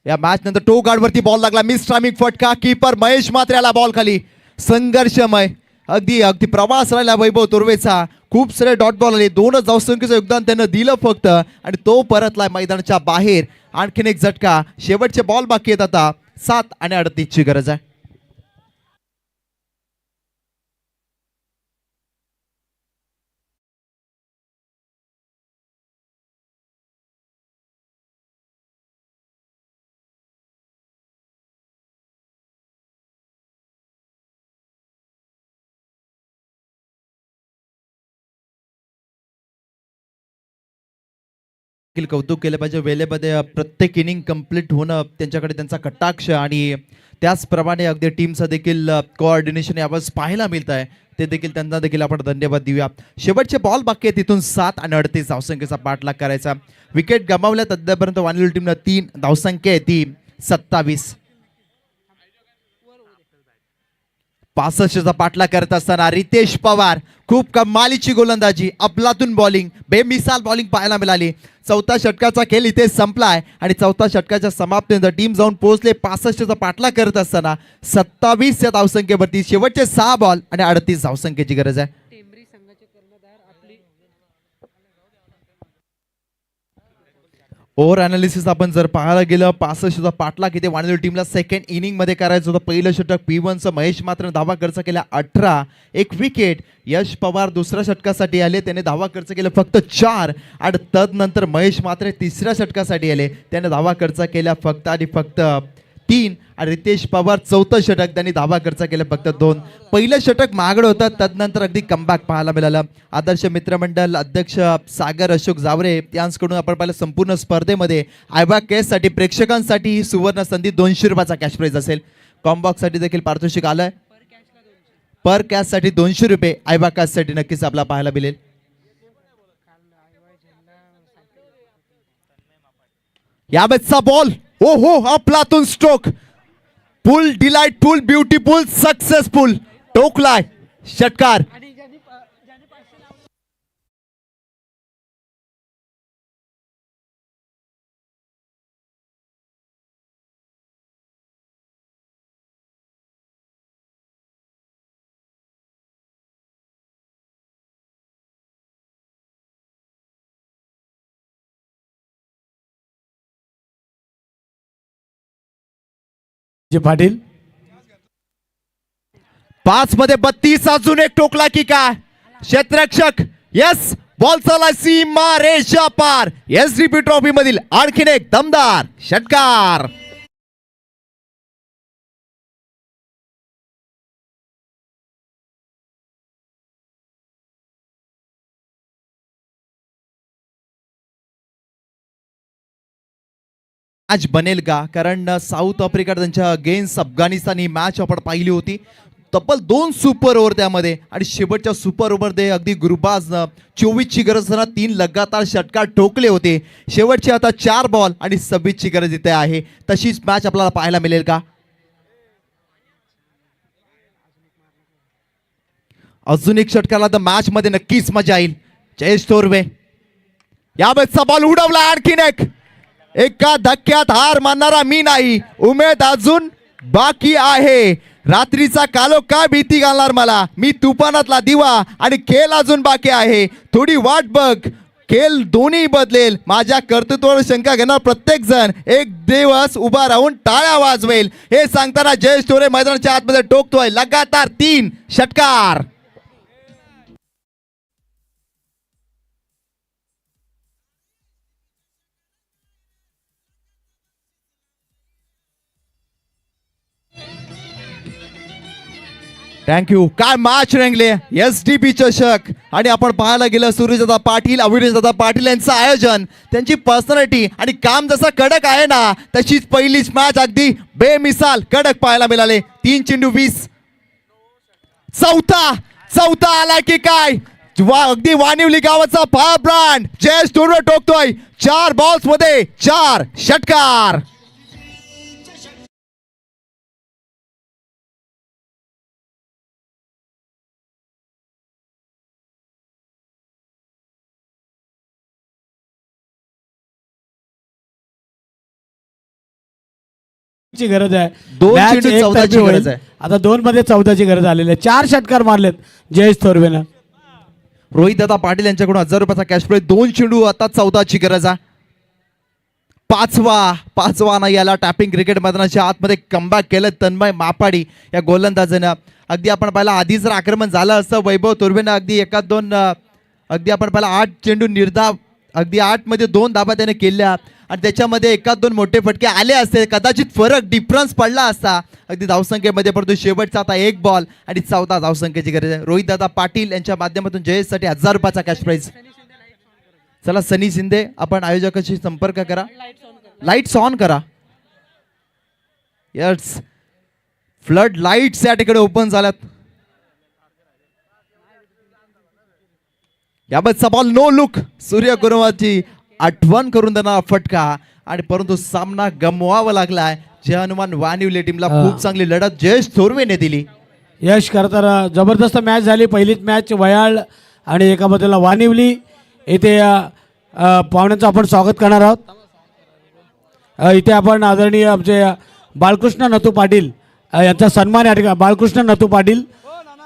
या मॅच नंतर टो गार्ड वरती बॉल लागला मिस टायमिंग फटका कीपर महेश म्हात्रेला बॉल खाली संघर्षमय अगदी प्रवास राहिला वैभव तोरवेचा। खूप सारे डॉट बॉल आले 2च धावसंख्येचं योगदान त्यानं दिलं फक्त आणि तो परतलाय मैदानाच्या बाहेर। आणखीन एक झटका शेवटचे बॉल बाकी आहेत आता 7 आणि 38 ची गरज आहे। कौतुक केलं पाहिजे वेळेमध्ये प्रत्येक इनिंग कंप्लीट होणं त्यांच्याकडे त्यांचा कटाक्ष आणि त्याचप्रमाणे अगदी टीमचं देखील कोऑर्डिनेशन यावेळेस पाहायला मिळत आहे ते देखील त्यांना देखील आपण धन्यवाद देऊया। शेवटचे बॉल बाकी आहे तिथून 7 आणि 38 धावसंख्येचा पाठलाग करायचा। विकेट गमावल्या सध्यापर्यंत वानवली टीमनं 3 धावसंख्या आहे ती 27। 65चा पाठलाग करत असताना रितेश पवार खूप कमालीची गोलंदाजी अफलातून बॉलिंग बेमिसाल बॉलिंग पाहायला मिळाली। चौथा षटकाचा खेळ इथे संपलाय आणि चौथा षटकाच्या समाप्तीनंतर टीम जाऊन पोहोचले। 65चा पाठलाग करत असताना 27 या धावसंख्येवरती शेवटचे 6 बॉल आणि 38 धावसंख्येची गरज आहे। ओव्हर अनालिसिस आपण जर पाहायला गेलं 65चा पाठलाग इथे वानवली टीमला सेकंड इनिंग मध्ये करायचं होतं। पहिलं षटक P1चं महेश मात्र धावा खर्च केला 18 एक विकेट। यश पवार दुसऱ्या षटकासाठी आले त्याने धावा खर्च केला फक्त 4 आणि तदनंतर महेश मात्र तिसऱ्या षटकासाठी आले त्याने धावा खर्च केला फक्त आणि फक्त 3 आणि रितेश पवार चौथं षटक त्यांनी धावा खर्च केलं फक्त 2। पहिलं षटक महागडं होतं तदनंतर अगदी कमबॅक पाहायला मिळालं। आदर्श मित्रमंडळ अध्यक्ष सागर अशोक जावरे यांच्याकडून आपण पाहिलं संपूर्ण स्पर्धेमध्ये आयबा कॅशसाठी प्रेक्षकांसाठी ही सुवर्ण संधी 200 रुपयाचा कॅश प्राइज असेल। कॉम्बॉक्ससाठी देखील पारितोषिक आलंय पर कॅशसाठी 200 रुपये आयबा कॅशसाठी नक्कीच आपल्याला पाहायला मिळेल। याबाबतचा बॉल ओ हो अफलातून stroke full delightful beautiful successful टोकलाय षटकार। जे पाटील 5 मध्ये 32 अजून एक टोकला की काय क्षेत्ररक्षक यस बॉल चालला सीमा रेषा पार एसडीपी ट्रॉफी मधील आणखीन एक दमदार षटकार। मॅच बनेल का, कारण साऊथ आफ्रिका त्यांच्या अगेन्स्ट अफगाणिस्तान ही मॅच आपण पाहिली होती. तब्बल 2 सुपर ओव्हर त्यामध्ये आणि शेवटच्या सुपर ओव्हरमध्ये अगदी गुरुबाजनं 24ची गरज असताना 3 लगातार षटकार ठोकले होते. शेवटचे आता 4 बॉल आणि 26ची गरज इथे आहे. तशीच मॅच आपल्याला पाहायला मिळेल का? अजून एक षटकारला तर मॅच मध्ये नक्कीच मजा येईल. जयेश थोरवे यावेळेसचा बॉल उडवला, आणखीन एका धक्क्यात हार मानणारा मी नाही. उमेद अजून बाकी आहे. रात्रीचा कालो काय भीती घालणार मला, मी तुफानातला दिवा आणि खेळ अजून बाकी आहे. थोडी वाट बघ, खेळ दोन्ही बदलेल. माझ्या कर्तृत्वावर शंका घेणार प्रत्येक जण एक दिवस उभा राहून टाळ्या वाजवेल. हे सांगताना जयेश थोरे मैदानाच्या आतमध्ये टोकतोय. लगातार 3 षटकार. थँक्यू. काय मॅच रंगले. SDP चषक आणि आपण पाहायला गेलं सूर्यदादा पाटील, अविनाशदादा पाटील यांचं आयोजन, त्यांची पर्सनॅलिटी आणि काम जसं कडक आहे ना, तशीच पहिलीच मॅच अगदी बेमिसाल कडक पाहायला मिळाले. 3 चेंडू 20. चौथा आला की काय, अगदी वानिवली गावाचा फायर ब्रँड जयेश थोरवे टोकतोय. 4 बॉल्स मध्ये 4 षटकार. ची गरज आहे. 2 Match चेंडू एकतर्फी 14 ची होईल. गरज आहे. आता 2 मध्ये 14 ची गरज आलेली आहे. 4 षटकार मारलेत जयेश थोरवेनं. रोहितदादा पाटील यांच्याकडून 1000 रुपयाचा कॅश प्राइज. 2 चेंडू आता 14ची गरज आहे. पाचवा नाही याला टॅपिंग क्रिकेट मैदानाच्या आतमध्ये कमबॅक केलं तन्मय मापाडी या गोलंदाजानं. अगदी आपण पाहिलं आधी जर आक्रमण झालं असतं वैभव थोरवेनं अगदी एका 2 अगदी आपण पाहिलं 8 चेंडू निर्धाव, अगदी 8 मध्ये 2 धाबा त्याने केल्या आणि त्याच्यामध्ये एका 2 मोठे फटके आले असते, कदाचित फरक डिफरन्स पडला असता अगदी धावसंख्येमध्ये. परंतु शेवटचा आता 1 बॉल आणि 14 धावसंख्येची गरज आहे. रोहितदादा पाटील यांच्या माध्यमातून जयेशसाठी 1000 रुपयाचा कॅश प्राइज. चला सनी शिंदे, आपण आयोजकाशी संपर्क करा, लाईट्स ऑन करा. यस, फ्लड लाईट्स या ठिकाणी ओपन झाल्यात. याबाबतचा बॉल नो लुक, सूर्यकुमारची आठवण करून देणारा फटका आणि परंतु सामना गमवावा लागलाय. जय हनुमान वानिवले टीमला खूप चांगली लढत जयेश थोरवेने दिली. यश करताना जबरदस्त मॅच झाली. पहिलीच मॅच वयाळ आणि एका बाजूला वानिवली. इथे पाहुण्यांचं आपण स्वागत करणार आहोत. इथे आपण आदरणीय आमचे बाळकृष्ण नथू पाटील यांचा सन्मान या ठिकाणी, बाळकृष्ण नथू पाटील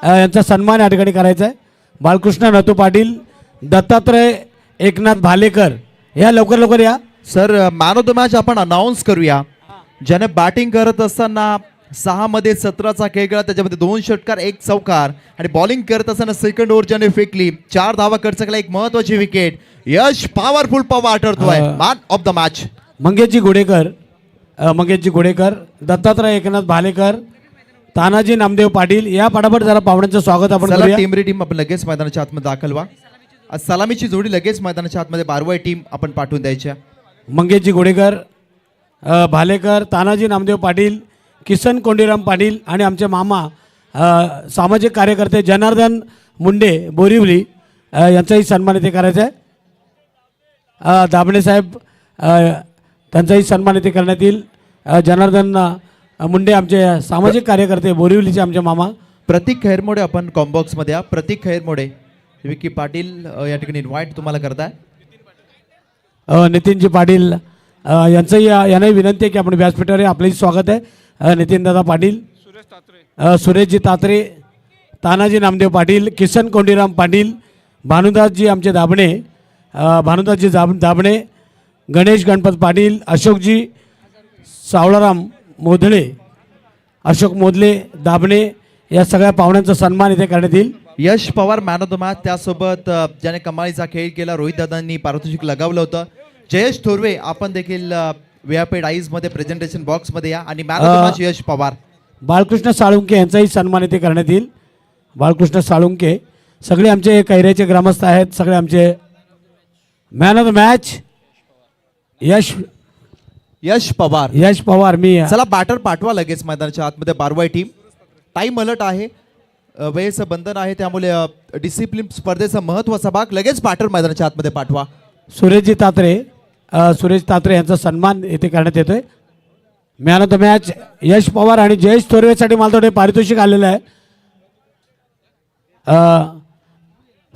यांचा सन्मान या ठिकाणी करायचा आहे. बाळकृष्ण नथू पाटील, दत्तात्रय एकनाथ भालेकर, या लवकर या. Sir, man of the match आपण अनाऊन्स करूया. ज्याने बॅटिंग करत असताना 6 मध्ये 17चा खेळ केला, त्याच्यामध्ये 2 षटकार 1 चौकार आणि बॉलिंग करत असताना सेकंड ओव्हर ज्याने फेकली 4 धावा खर्च केला, एक महत्वाची विकेट. यश पॉवरफुल पवार ठरतोय man of the match. Mangeshji Ghodekar, Dattatray Eknath Bhalekar, Tanaji Namdev Patil, या पटापट जरा पाहुण्यांचं स्वागत आपण करूया. टीम आपण लगेच मैदानाच्या आतमध्ये दाखल व्हा. आज सलामीची जोडी लगेच मैदानाच्या आतमध्ये 12वी टीम आपण पाठवून द्यायच्या. मंगेशजी घोडेकर, भालेकर, तानाजी नामदेव पाटील, किसन कोंडीराम पाटील आणि आमचे मामा सामाजिक कार्यकर्ते जनार्दन मुंडे बोरिवली यांचाही सन्मान इथे करायचा आहे. दाभणे साहेब त्यांचाही सन्मान इथे करण्यात येईल. जनार्दन मुंडे आमचे सामाजिक कार्यकर्ते बोरिवलीचे आमचे मामा. प्रतीक खैरमोडे आपण कॉम्बॉक्समध्ये या. प्रतीक खैरमोडे, विकी पाटील या ठिकाणी इन्व्हाइट तुम्हाला करताय. नितीनजी पाटील यांचंही यांनाही विनंती आहे की आपण व्यासपीठावर आपलंही स्वागत आहे. नितीनदादा पाटील, सुरेशजी तात्रे, तानाजी नामदेव पाटील, किसन कोंडीराम पाटील, भानुदासजी आमचे दाभणे, दाभणे, गणेश गणपत पाटील, अशोकजी सावळाराम मोधळे, अशोक मोदले दाभणे, या सगळ्या पाहुण्यांचा सन्मान इथे करण्यात येईल. Yash Pawar man of the match, त्यासोबत ज्याने कमालीचा खेळ केला रोहितदादांनी पारितोषिक लगावलं होतं. जयेश थोरवे, आपण देखील व्यापेड आईज मध्ये प्रेझेंटेशन बॉक्स मध्ये या. आणि मॅन ऑफ द मॅच यश पवार. बाळकृष्ण साळुंके यांचाही सन्मान इथे करण्यात येईल. बाळकृष्ण साळुंके सगळे आमचे कैऱ्याचे ग्रामस्थ आहेत. सगळे आमचे मॅन ऑफ द मॅच यश पवार. यश पवार मी चला बॅटर पाठवा लगेच मैदानाच्या आतमध्ये बारवाई टीम. टाइम अलर्ट आहे, वेळेचं बंधन आहे, त्यामुळे डिसिप्लिन स्पर्धेचा महत्वाचा भाग लगेच बॅटर मैदानाच्या आतमध्ये पाठवा. सुरेशजी तात्रे, सुरेश तात्रे यांचा सन्मान येथे करण्यात येतोय. मॅन ऑफ द मॅच यश पवार आणि जयेश थोरवेसाठी मला थोडे पारितोषिक आलेलं आहे.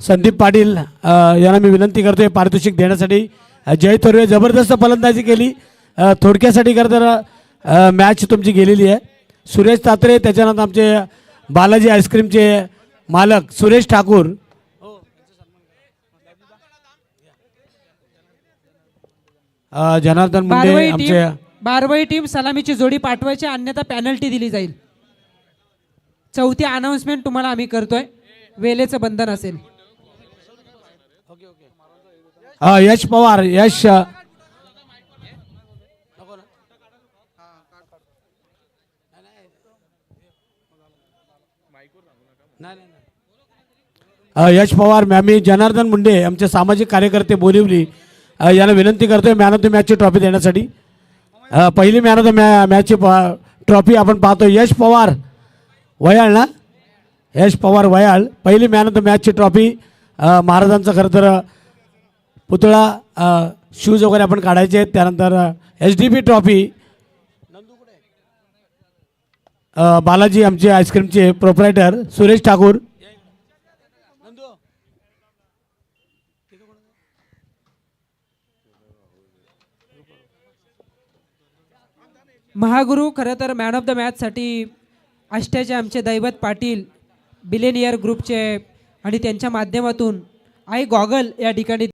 संदीप पाटील यांना मी विनंती करतोय पारितोषिक देण्यासाठी. जय थोरवे जबरदस्त फलंदाजी केली, थोडक्यासाठी करताना मॅच तुमची गेलेली आहे. सुरेश तात्रे, त्याच्यानंतर आमचे बालाजी आईस्क्रीमचे मालक सुरेश ठाकूर. जनार्दन मुंडे आमचे. बारवाई टीम सलामीची जोडी पाठवायची, अन्यथा पॅनल्टी दिली जाईल. चौथी अनाउन्समेंट तुम्हाला आम्ही करतोय, वेळेचं बंधन असेल. यश पवार, यश यश पवार. मी जनार्दन मुंडे आमचे सामाजिक कार्यकर्ते बोरिवली यांना विनंती करतोय मॅन ऑफ द मॅचची ट्रॉफी देण्यासाठी. पहिली मॅन ऑफ द मॅचची ट्रॉफी आपण पाहतो. यश पवार वयाळ ना, यश पवार वयाळ पहिली मॅन ऑफ द मॅचची ट्रॉफी. महाराजांचं खरं तर पुतळा शूज वगैरे आपण काढायचे आहेत. त्यानंतर HDP ट्रॉफी. बालाजी आमचे आईस्क्रीमचे प्रोप्रायटर सुरेश ठाकूर. महागुरु खरं तर मॅन ऑफ द मॅचसाठी आष्ट्याचे आमचे दैवत पाटील बिलेनियर ग्रुपचे आणि त्यांच्या माध्यमातून आई गॉगल या ठिकाणी